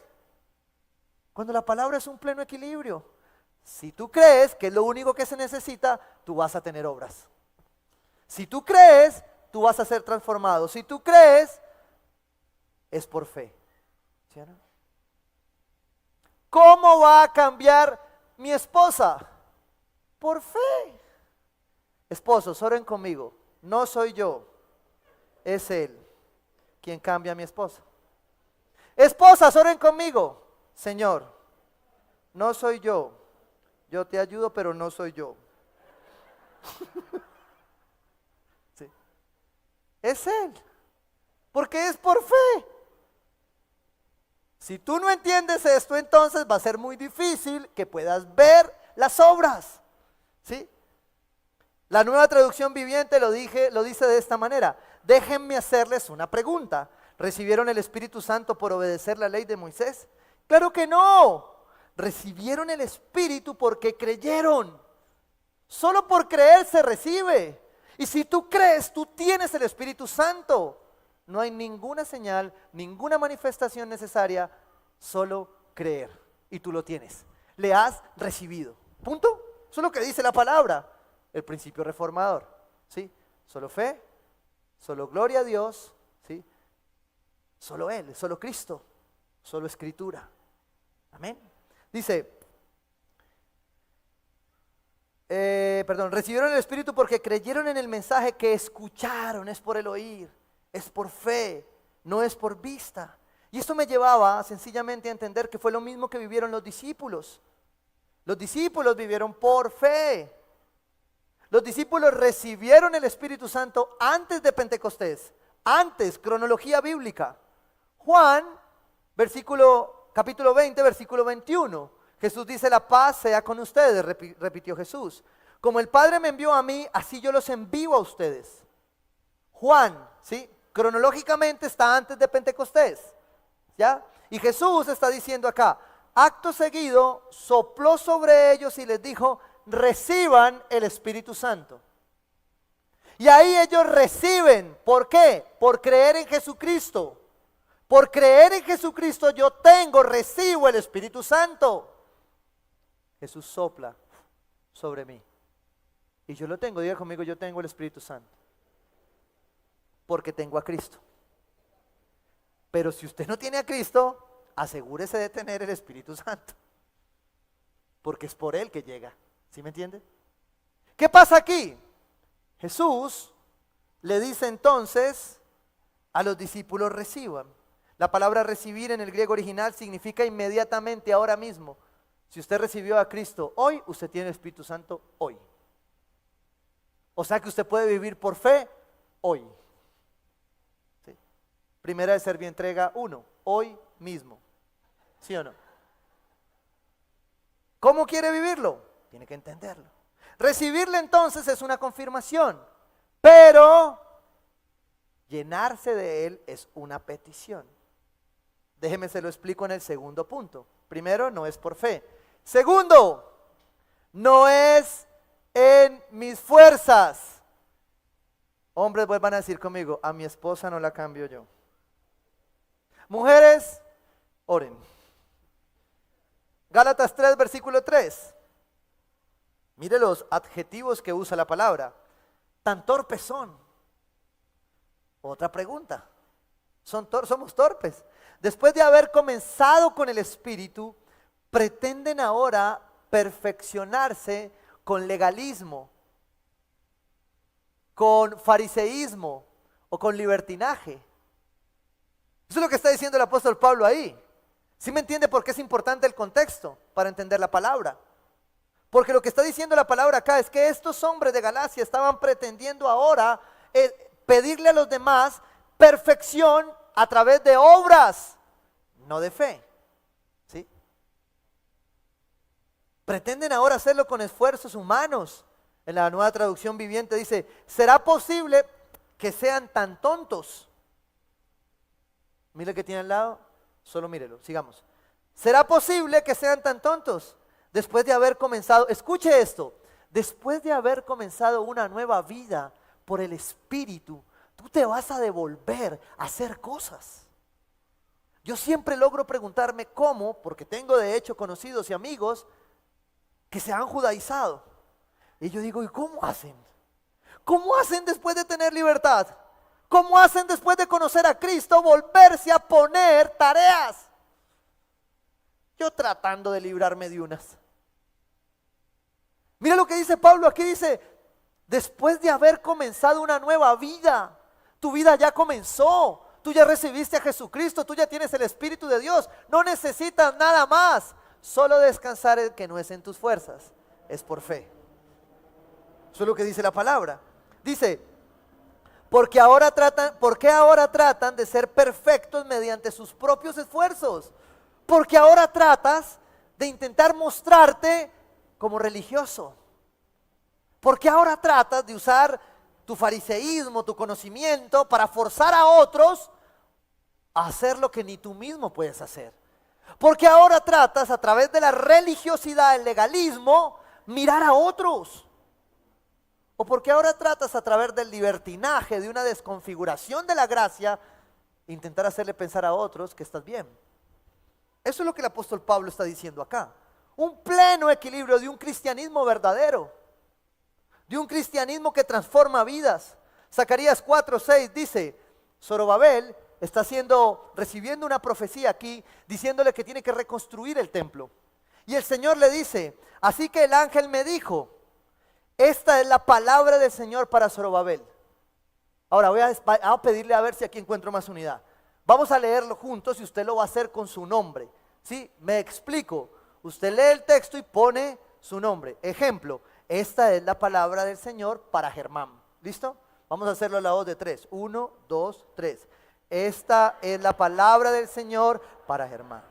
Cuando la palabra es un pleno equilibrio. Si tú crees que es lo único que se necesita, tú vas a tener obras. Si tú crees, tú vas a ser transformado. Si tú crees, es por fe. ¿Sí o no? ¿Cómo va a cambiar mi esposa? Por fe. Esposos, oren conmigo. No soy yo, es Él quien cambia a mi esposa. Esposas, oren conmigo. Señor, no soy yo yo te ayudo, pero no soy yo. Sí. Es Él, porque es por fe. Si tú no entiendes esto, entonces va a ser muy difícil que puedas ver las obras. ¿Sí? La Nueva Traducción Viviente lo dice de esta manera: déjenme hacerles una pregunta. ¿Recibieron el Espíritu Santo por obedecer la ley de Moisés? Claro que no. Recibieron el Espíritu porque creyeron. Solo por creer se recibe. Y si tú crees, tú tienes el Espíritu Santo. No hay ninguna señal, ninguna manifestación necesaria, solo creer. Y tú lo tienes. Le has recibido. Punto. Eso es lo que dice la palabra. El principio reformador. ¿Sí? Solo fe, solo gloria a Dios. ¿Sí? Solo Él, solo Cristo, solo Escritura. Amén. Dice, recibieron el Espíritu porque creyeron en el mensaje que escucharon. Es por el oír, es por fe, no es por vista. Y esto me llevaba sencillamente a entender que fue lo mismo que vivieron los discípulos. Los discípulos vivieron por fe. Los discípulos recibieron el Espíritu Santo antes de Pentecostés. Antes, cronología bíblica. Juan, capítulo 20, versículo 21. Jesús dice: la paz sea con ustedes, repitió Jesús. Como el Padre me envió a mí, así yo los envío a ustedes. Juan, ¿sí? Cronológicamente está antes de Pentecostés, ¿ya? Y Jesús está diciendo acá, acto seguido, sopló sobre ellos y les dijo: reciban el Espíritu Santo. Y ahí ellos reciben. ¿Por qué? Por creer en Jesucristo. Por creer en Jesucristo recibo el Espíritu Santo. Jesús sopla sobre mí. Y yo lo tengo, diga conmigo, yo tengo el Espíritu Santo. Porque tengo a Cristo. Pero si usted no tiene a Cristo, asegúrese de tener el Espíritu Santo. Porque es por Él que llega. ¿Sí me entiende? ¿Qué pasa aquí? Jesús le dice entonces a los discípulos: reciban. La palabra recibir en el griego original significa inmediatamente, ahora mismo. Si usted recibió a Cristo hoy, usted tiene el Espíritu Santo hoy. O sea que usted puede vivir por fe hoy. ¿Sí? Primera de Servientrega 1, hoy mismo. ¿Sí o no? ¿Cómo quiere vivirlo? Tiene que entenderlo. Recibirle entonces es una confirmación, pero llenarse de Él es una petición. Déjeme se lo explico en el segundo punto. Primero, no es por fe. Segundo, no es en mis fuerzas. Hombres, vuelvan a decir conmigo: a mi esposa no la cambio yo. Mujeres, oren. Gálatas 3, versículo 3. Mire los adjetivos que usa la palabra. Tan torpes son. Otra pregunta. Somos torpes. Después de haber comenzado con el Espíritu, pretenden ahora perfeccionarse con legalismo, con fariseísmo o con libertinaje. Eso es lo que está diciendo el apóstol Pablo ahí. ¿Sí me entiende por qué es importante el contexto para entender la palabra? Porque lo que está diciendo la palabra acá es que estos hombres de Galacia estaban pretendiendo ahora pedirle a los demás perfección a través de obras, no de fe. ¿Sí? Pretenden ahora hacerlo con esfuerzos humanos. En la Nueva Traducción Viviente dice: ¿será posible que sean tan tontos? Mire el que tiene al lado, solo mírelo, sigamos. ¿Será posible que sean tan tontos? Después de haber comenzado, escuche esto, después de haber comenzado una nueva vida por el Espíritu, tú te vas a devolver a hacer cosas. Yo siempre logro preguntarme cómo, porque tengo de hecho conocidos y amigos que se han judaizado. Y yo digo, ¿y cómo hacen? ¿Cómo hacen después de tener libertad? ¿Cómo hacen después de conocer a Cristo volverse a poner tareas? Yo tratando de librarme de unas. Mira lo que dice Pablo aquí, dice, después de haber comenzado una nueva vida, tu vida ya comenzó, tú ya recibiste a Jesucristo, tú ya tienes el Espíritu de Dios, no necesitas nada más, solo descansar en que no es en tus fuerzas, es por fe. Eso es lo que dice la palabra. Dice, ¿por qué ahora tratan de ser perfectos mediante sus propios esfuerzos? Porque ahora tratas de intentar mostrarte como religioso. Porque ahora tratas de usar tu fariseísmo, tu conocimiento para forzar a otros a hacer lo que ni tú mismo puedes hacer. Porque ahora tratas a través de la religiosidad, el legalismo, mirar a otros. O porque ahora tratas a través del libertinaje, de una desconfiguración de la gracia, intentar hacerle pensar a otros que estás bien. Eso es lo que el apóstol Pablo está diciendo acá. Un pleno equilibrio de un cristianismo verdadero, de un cristianismo que transforma vidas. Zacarías 4:6 dice, Zorobabel está recibiendo una profecía aquí, diciéndole que tiene que reconstruir el templo. Y el Señor le dice, así que el ángel me dijo, esta es la palabra del Señor para Zorobabel. Ahora voy a pedirle a ver si aquí encuentro más unidad. Vamos a leerlo juntos y usted lo va a hacer con su nombre. ¿Sí? Me explico. Usted lee el texto y pone su nombre. Ejemplo, esta es la palabra del Señor para Germán. ¿Listo? Vamos a hacerlo a la voz de 3. 1, 2, 3. Esta es la palabra del Señor para Germán.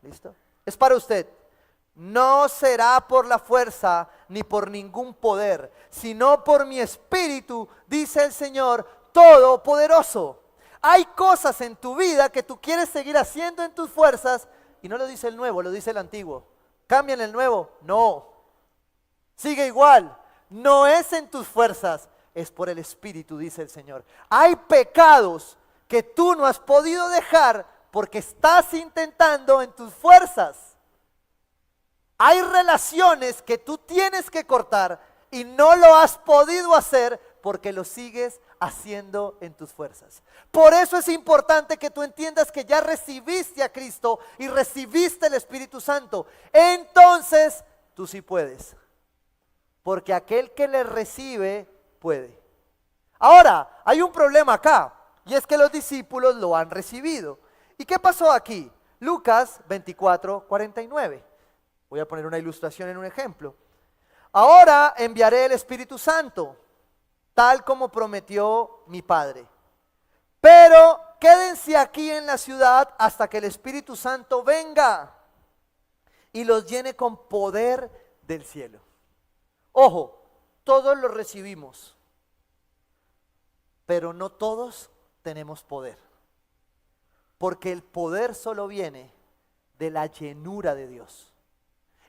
¿Listo? Es para usted. No será por la fuerza ni por ningún poder, sino por mi espíritu, dice el Señor Todopoderoso. Hay cosas en tu vida que tú quieres seguir haciendo en tus fuerzas y no lo dice el nuevo, lo dice el antiguo. ¿Cambian el nuevo? No. Sigue igual. No es en tus fuerzas, es por el espíritu, dice el Señor. Hay pecados que tú no has podido dejar porque estás intentando en tus fuerzas. Hay relaciones que tú tienes que cortar y no lo has podido hacer porque lo sigues haciendo en tus fuerzas. Por eso es importante que tú entiendas que ya recibiste a Cristo y recibiste el Espíritu Santo. Entonces, tú sí puedes. Porque aquel que le recibe, puede. Ahora, hay un problema acá. Y es que los discípulos lo han recibido. ¿Y qué pasó aquí? Lucas 24:49. Voy a poner una ilustración en un ejemplo. Ahora enviaré el Espíritu Santo, tal como prometió mi Padre. Pero quédense aquí en la ciudad hasta que el Espíritu Santo venga y los llene con poder del cielo. Ojo, todos lo recibimos, pero no todos tenemos poder. Porque el poder solo viene de la llenura de Dios.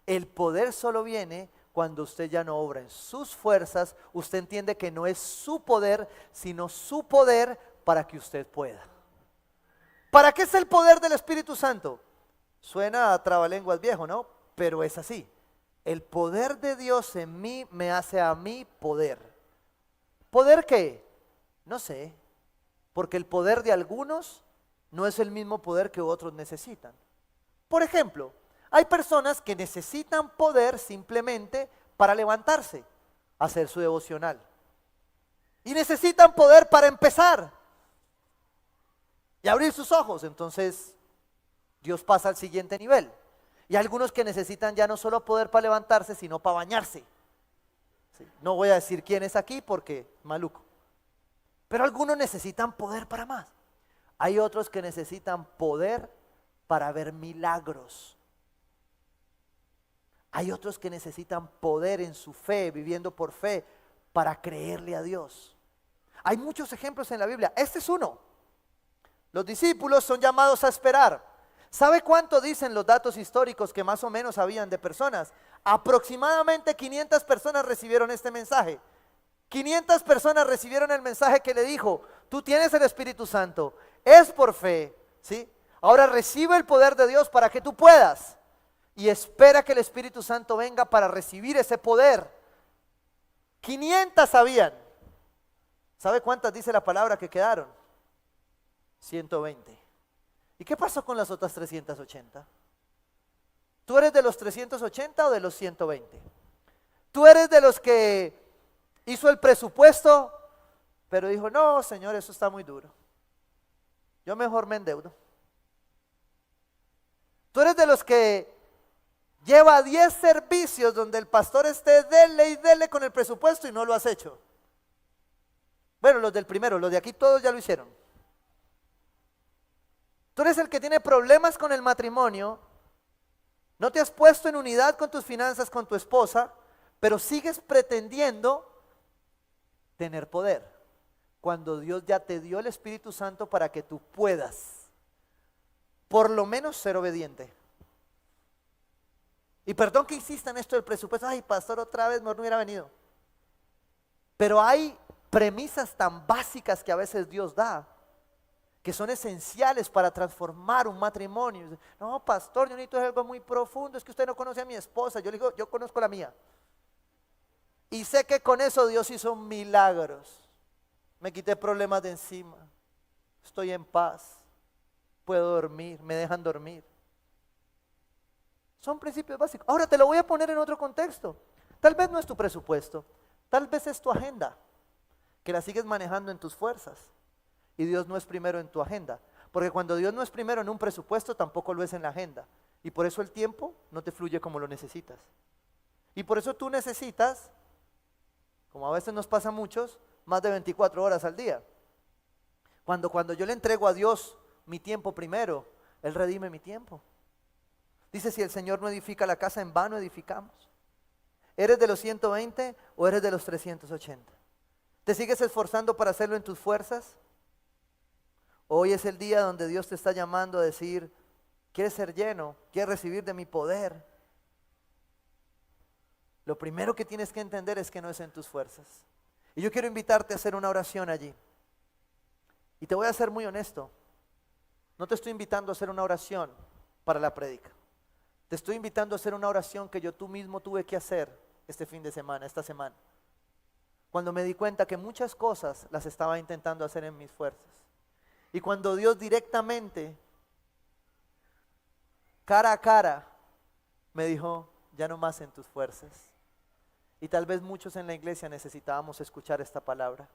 El poder solo viene cuando usted ya no obra en sus fuerzas, usted entiende que no es su poder, sino su poder para que usted pueda. ¿Para qué es el poder del Espíritu Santo? Suena a trabalenguas viejo, ¿no? Pero es así. El poder de Dios en mí me hace a mí poder. ¿Poder qué? No sé. Porque el poder de algunos no es el mismo poder que otros necesitan. Por ejemplo, hay personas que necesitan poder simplemente para levantarse, hacer su devocional. Y necesitan poder para empezar y abrir sus ojos. Entonces, Dios pasa al siguiente nivel. Y algunos que necesitan ya no solo poder para levantarse, sino para bañarse. ¿Sí? No voy a decir quién es aquí porque maluco. Pero algunos necesitan poder para más. Hay otros que necesitan poder para ver milagros. Hay otros que necesitan poder en su fe, viviendo por fe, para creerle a Dios. Hay muchos ejemplos en la Biblia. Este es uno. Los discípulos son llamados a esperar. ¿Sabe cuánto dicen los datos históricos que más o menos habían de personas? Aproximadamente 500 personas recibieron este mensaje. 500 personas recibieron el mensaje que le dijo, tú tienes el Espíritu Santo, es por fe, ¿sí? Ahora recibe el poder de Dios para que tú puedas. Y espera que el Espíritu Santo venga para recibir ese poder. 500 habían. ¿Sabe cuántas dice la palabra que quedaron? 120. ¿Y qué pasó con las otras 380? ¿Tú eres de los 380 o de los 120? ¿Tú eres de los que hizo el presupuesto, pero dijo, no, Señor, eso está muy duro? Yo mejor me endeudo. ¿Tú eres de los que Lleva 10 servicios donde el pastor esté dele y dele con el presupuesto y no lo has hecho. Bueno, los del primero, los de aquí todos ya lo hicieron. Tú eres el que tiene problemas con el matrimonio, no te has puesto en unidad con tus finanzas, con tu esposa, pero sigues pretendiendo tener poder, cuando Dios ya te dio el Espíritu Santo para que tú puedas, por lo menos, ser obediente. Y perdón que insista en esto del presupuesto, ay pastor, otra vez mejor no hubiera venido. Pero hay premisas tan básicas que a veces Dios da, que son esenciales para transformar un matrimonio. No, pastor, yo necesito algo muy profundo, es que usted no conoce a mi esposa. Yo le digo, yo conozco la mía. Y sé que con eso Dios hizo milagros. Me quité problemas de encima. Estoy en paz. Puedo dormir, me dejan dormir. Son principios básicos. Ahora te lo voy a poner en otro contexto. Tal vez no es tu presupuesto, tal vez es tu agenda, que la sigues manejando en tus fuerzas. Y Dios no es primero en tu agenda. Porque cuando Dios no es primero en un presupuesto, tampoco lo es en la agenda. Y por eso el tiempo no te fluye como lo necesitas. Y por eso tú necesitas, como a veces nos pasa a muchos, más de 24 horas al día. Cuando yo le entrego a Dios mi tiempo primero, Él redime mi tiempo. Dice, si el Señor no edifica la casa, en vano edificamos. ¿Eres de los 120 o eres de los 380? ¿Te sigues esforzando para hacerlo en tus fuerzas? Hoy es el día donde Dios te está llamando a decir, ¿quieres ser lleno? ¿Quieres recibir de mi poder? Lo primero que tienes que entender es que no es en tus fuerzas. Y yo quiero invitarte a hacer una oración allí. Y te voy a ser muy honesto. No te estoy invitando a hacer una oración para la prédica. Te estoy invitando a hacer una oración que tú mismo tuve que hacer este fin de semana, esta semana. Cuando me di cuenta que muchas cosas las estaba intentando hacer en mis fuerzas. Y cuando Dios directamente, cara a cara, me dijo, ya no más en tus fuerzas. Y tal vez muchos en la iglesia necesitábamos escuchar esta palabra.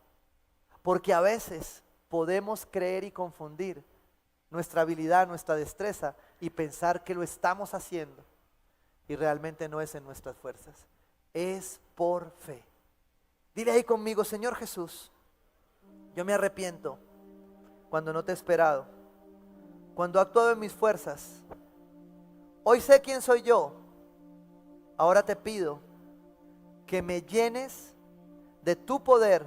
Porque a veces podemos creer y confundir nuestra habilidad, nuestra destreza y pensar que lo estamos haciendo. Y realmente no es en nuestras fuerzas. Es por fe. Dile ahí conmigo, Señor Jesús, yo me arrepiento cuando no te he esperado, cuando he actuado en mis fuerzas. Hoy sé quién soy yo. Ahora te pido que me llenes de tu poder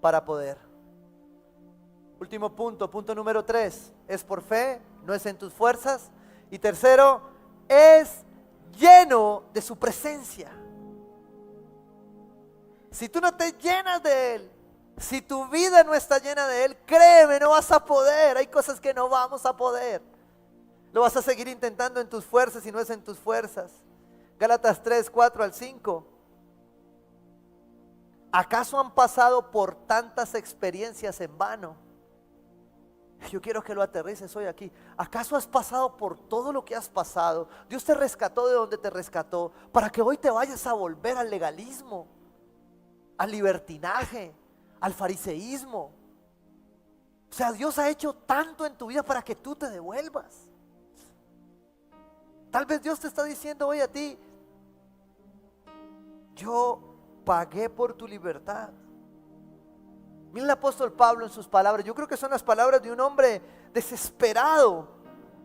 para poder. Último punto, punto número 3, es por fe, no es en tus fuerzas. Y tercero, es lleno de su presencia. Si tú no te llenas de Él, si tu vida no está llena de Él, créeme, no vas a poder. Hay cosas que no vamos a poder. Lo vas a seguir intentando en tus fuerzas y no es en tus fuerzas. Gálatas 3, 4 al 5. ¿Acaso han pasado por tantas experiencias en vano? Yo quiero que lo aterrices hoy aquí. ¿Acaso has pasado por todo lo que has pasado? Dios te rescató de donde te rescató para que hoy te vayas a volver al legalismo, al libertinaje, al fariseísmo. O sea, Dios ha hecho tanto en tu vida para que tú te devuelvas. Tal vez Dios te está diciendo hoy a ti, yo pagué por tu libertad. Mira el apóstol Pablo en sus palabras. Yo creo que son las palabras de un hombre desesperado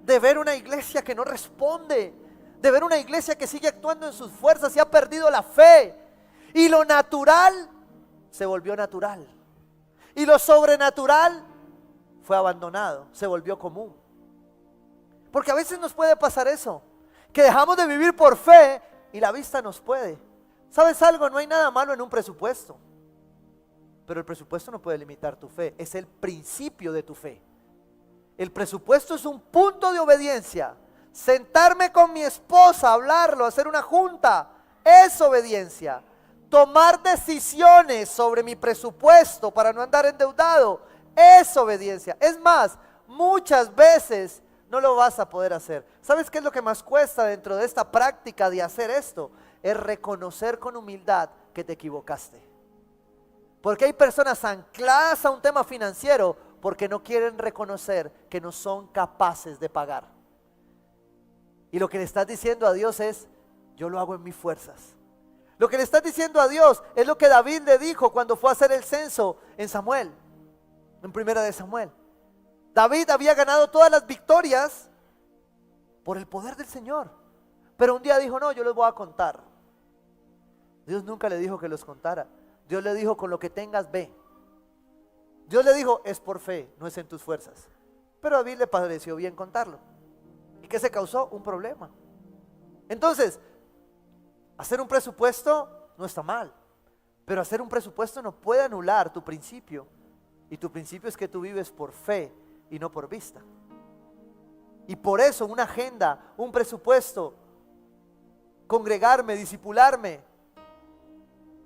de ver una iglesia que no responde, de ver una iglesia que sigue actuando en sus fuerzas y ha perdido la fe. Y lo natural se volvió natural. Y lo sobrenatural fue abandonado, se volvió común. Porque a veces nos puede pasar eso, que dejamos de vivir por fe y la vista nos puede. ¿Sabes algo? No hay nada malo en un presupuesto. Pero el presupuesto no puede limitar tu fe, es el principio de tu fe. El presupuesto es un punto de obediencia. Sentarme con mi esposa, hablarlo, hacer una junta, es obediencia. Tomar decisiones sobre mi presupuesto para no andar endeudado, es obediencia. Es más, muchas veces no lo vas a poder hacer. ¿Sabes qué es lo que más cuesta dentro de esta práctica de hacer esto? Es reconocer con humildad que te equivocaste. Porque hay personas ancladas a un tema financiero porque no quieren reconocer que no son capaces de pagar. Y lo que le estás diciendo a Dios es, yo lo hago en mis fuerzas. Lo que le estás diciendo a Dios es lo que David le dijo cuando fue a hacer el censo en Samuel, en Primera de Samuel. David había ganado todas las victorias por el poder del Señor. Pero un día dijo, no, yo los voy a contar. Dios nunca le dijo que los contara. Dios le dijo, con lo que tengas, ve. Dios le dijo, es por fe, no es en tus fuerzas. Pero a David le pareció bien contarlo. ¿Y qué se causó? Un problema. Entonces, hacer un presupuesto no está mal. Pero hacer un presupuesto no puede anular tu principio. Y tu principio es que tú vives por fe y no por vista. Y por eso una agenda, un presupuesto, congregarme, discipularme,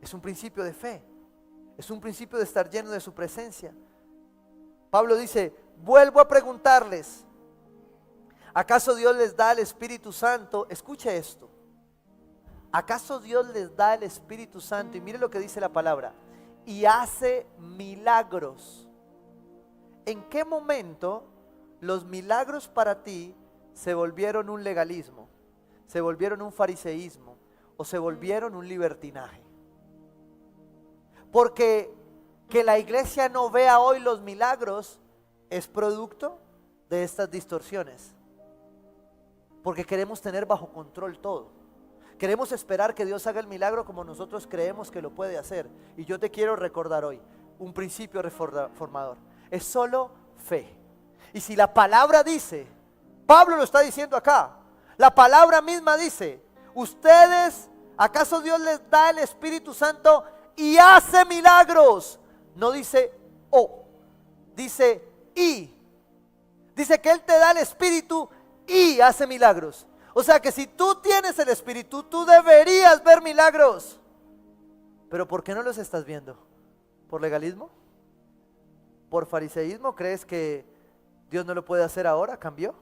es un principio de fe. Es un principio de estar lleno de su presencia. Pablo dice, vuelvo a preguntarles, ¿acaso Dios les da el Espíritu Santo? Escuche esto. ¿Acaso Dios les da el Espíritu Santo? Y mire lo que dice la palabra. Y hace milagros. ¿En qué momento los milagros para ti se volvieron un legalismo? ¿Se volvieron un fariseísmo? ¿O se volvieron un libertinaje? Porque que la iglesia no vea hoy los milagros es producto de estas distorsiones. Porque queremos tener bajo control todo. Queremos esperar que Dios haga el milagro como nosotros creemos que lo puede hacer. Y yo te quiero recordar hoy un principio reformador. Es solo fe. Y si la palabra dice, Pablo lo está diciendo acá, la palabra misma dice, ustedes, ¿acaso Dios les da el Espíritu Santo y hace milagros? No dice dice y. Dice que Él te da el Espíritu y hace milagros. O sea que si tú tienes el Espíritu, tú deberías ver milagros. Pero ¿por qué no los estás viendo? ¿Por legalismo? ¿Por fariseísmo? ¿Crees que Dios no lo puede hacer ahora? ¿Cambió?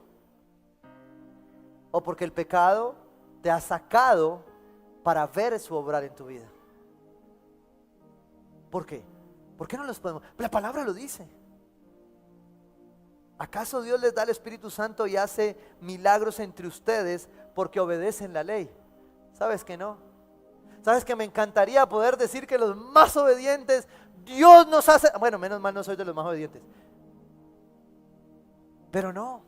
¿O porque el pecado te ha sacado para ver su obrar en tu vida? ¿Por qué? ¿Por qué no los podemos? La palabra lo dice. ¿Acaso Dios les da el Espíritu Santo y hace milagros entre ustedes porque obedecen la ley? ¿Sabes que no? ¿Sabes que me encantaría poder decir que los más obedientes, Dios nos hace? Bueno, menos mal no soy de los más obedientes. Pero no.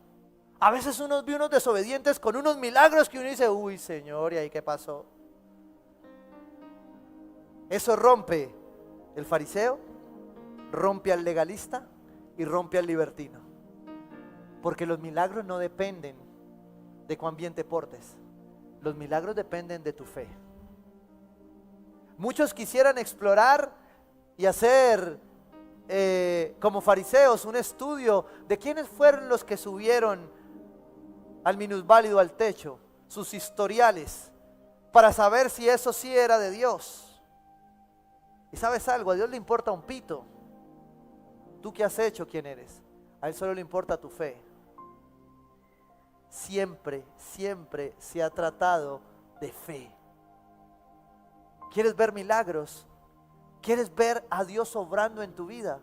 A veces uno ve unos desobedientes con unos milagros que uno dice, uy Señor, ¿y ahí qué pasó? Eso rompe el fariseo, rompe al legalista y rompe al libertino. Porque los milagros no dependen de cuán bien te portes. Los milagros dependen de tu fe. Muchos quisieran explorar y hacer como fariseos un estudio de quiénes fueron los que subieron al minusválido al techo, sus historiales, para saber si eso sí era de Dios. Y sabes algo, a Dios le importa un pito. ¿Tú qué has hecho? ¿Quién eres? A Él solo le importa tu fe. Siempre, siempre se ha tratado de fe. ¿Quieres ver milagros? ¿Quieres ver a Dios obrando en tu vida?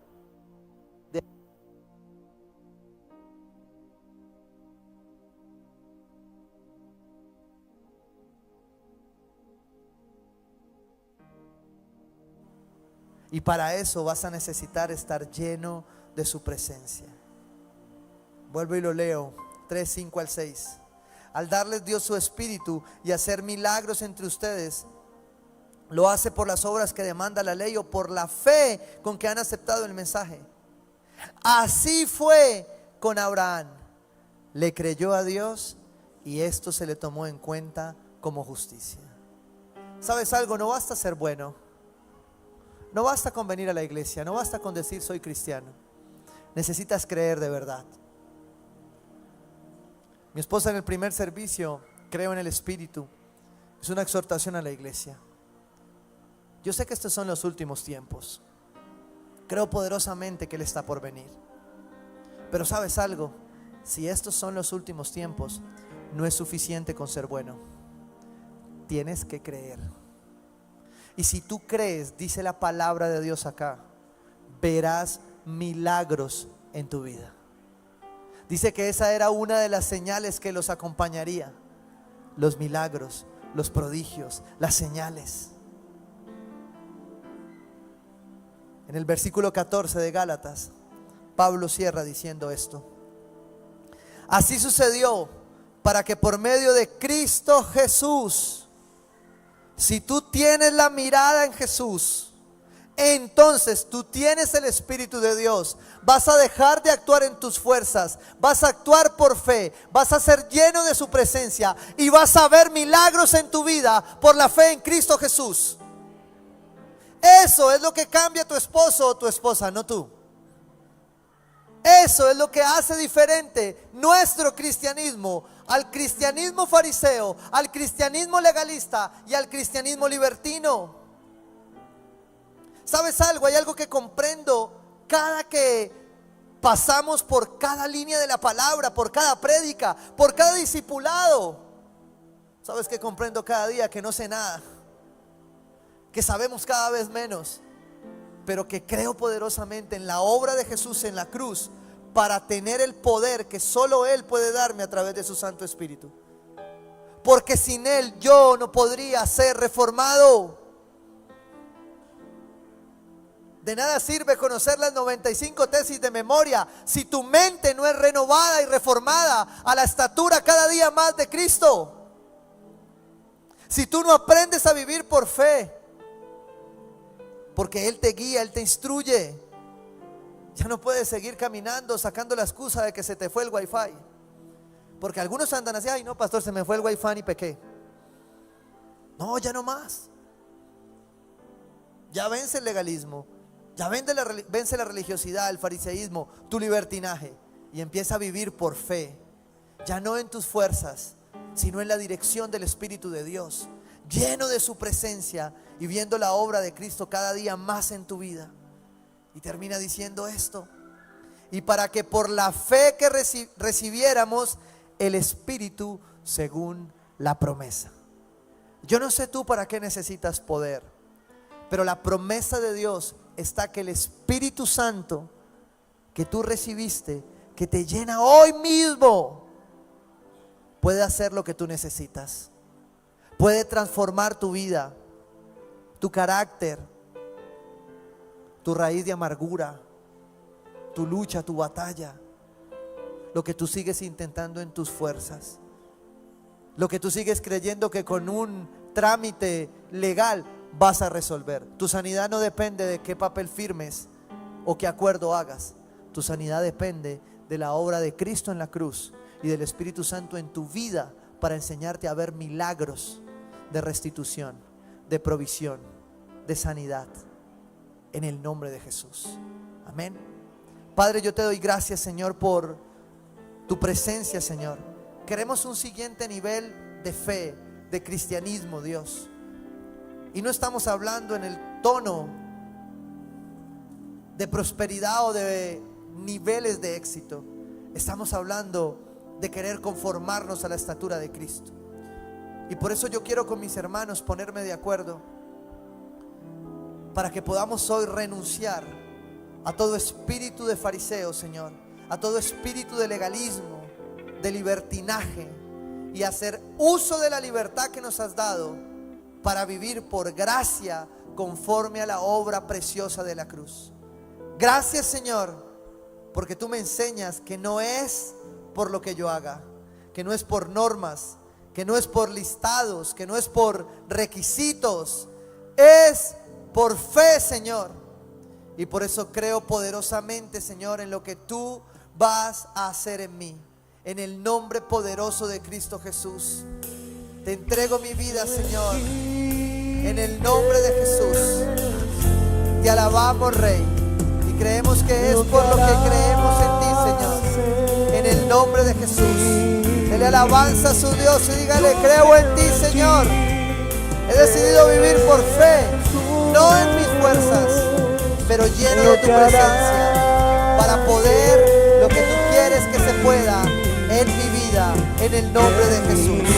Y para eso vas a necesitar estar lleno de su presencia. Vuelvo y lo leo, 3, 5 al 6. Al darles Dios su Espíritu y hacer milagros entre ustedes, lo hace por las obras que demanda la ley o por la fe con que han aceptado el mensaje. Así fue con Abraham. Le creyó a Dios y esto se le tomó en cuenta como justicia. ¿Sabes algo? No basta ser bueno. No basta con venir a la iglesia. No basta con decir soy cristiano. Necesitas creer de verdad. Mi esposa en el primer servicio, creo en el Espíritu, es una exhortación a la iglesia. Yo sé que estos son los últimos tiempos. Creo poderosamente que Él está por venir. Pero ¿sabes algo? Si estos son los últimos tiempos, no es suficiente con ser bueno. Tienes que creer. Y si tú crees, dice la palabra de Dios acá, verás milagros en tu vida. Dice que esa era una de las señales que los acompañaría. los milagros, los prodigios, las señales. En el versículo 14 de Gálatas, Pablo cierra diciendo esto: así sucedió para que por medio de Cristo Jesús, si tú tienes la mirada en Jesús, entonces tú tienes el Espíritu de Dios. Vas a dejar de actuar en tus fuerzas, vas a actuar por fe, vas a ser lleno de su presencia y vas a ver milagros en tu vida por la fe en Cristo Jesús. Eso es lo que cambia a tu esposo o tu esposa, no tú. Eso es lo que hace diferente nuestro cristianismo al cristianismo fariseo, al cristianismo legalista y al cristianismo libertino. ¿Sabes algo? Hay algo que comprendo cada que pasamos por cada línea de la palabra, por cada prédica, por cada discipulado. ¿Sabes qué comprendo cada día? Que no sé nada, que sabemos cada vez menos, pero que creo poderosamente en la obra de Jesús en la cruz para tener el poder que solo Él puede darme a través de su Santo Espíritu. Porque sin Él yo no podría ser reformado. De nada sirve conocer las 95 tesis de memoria si tu mente no es renovada y reformada a la estatura cada día más de Cristo. Si tú no aprendes a vivir por fe, porque Él te guía, Él te instruye, ya no puedes seguir caminando sacando la excusa de que se te fue el wifi. Porque algunos andan así: ay no, pastor, se me fue el wifi y pequé. No, ya no más. Ya vence el legalismo, ya vence la religiosidad, el fariseísmo, tu libertinaje, y empieza a vivir por fe, ya no en tus fuerzas, sino en la dirección del Espíritu de Dios, lleno de su presencia y viendo la obra de Cristo cada día más en tu vida. Y termina diciendo esto: y para que por la fe que recibiéramos el Espíritu según la promesa. Yo no sé tú para qué necesitas poder, pero la promesa de Dios está que el Espíritu Santo que tú recibiste, que te llena hoy mismo, puede hacer lo que tú necesitas. Puede transformar tu vida, tu carácter, tu raíz de amargura, tu lucha, tu batalla, lo que tú sigues intentando en tus fuerzas, lo que tú sigues creyendo que con un trámite legal vas a resolver. Tu sanidad no depende de qué papel firmes o qué acuerdo hagas. Tu sanidad depende de la obra de Cristo en la cruz y del Espíritu Santo en tu vida para enseñarte a ver milagros de restitución, de provisión, de sanidad, en el nombre de Jesús. Amén. Padre, yo te doy gracias, Señor, por tu presencia, Señor. Queremos un siguiente nivel de fe, de cristianismo, Dios. Y no estamos hablando en el tono de prosperidad o de niveles de éxito. Estamos hablando de querer conformarnos a la estatura de Cristo. Y por eso yo quiero con mis hermanos ponerme de acuerdo para que podamos hoy renunciar a todo espíritu de fariseo, Señor, a todo espíritu de legalismo, de libertinaje, y hacer uso de la libertad que nos has dado para vivir por gracia conforme a la obra preciosa de la cruz. Gracias, Señor, porque tú me enseñas que no es por lo que yo haga, que no es por normas, que no es por listados, que no es por requisitos, es por fe, Señor. Y por eso creo poderosamente, Señor, en lo que tú vas a hacer en mí. En el nombre poderoso de Cristo Jesús, te entrego mi vida, Señor. En el nombre de Jesús, te alabamos, Rey. Y creemos que es por lo que creemos en ti, Señor. En el nombre de Jesús, dele alabanza a su Dios y dígale: creo en ti, Señor. He decidido vivir por fe, no en mis fuerzas, pero lleno de tu presencia, para poder lo que tú quieres que se pueda en mi vida, en el nombre de Jesús.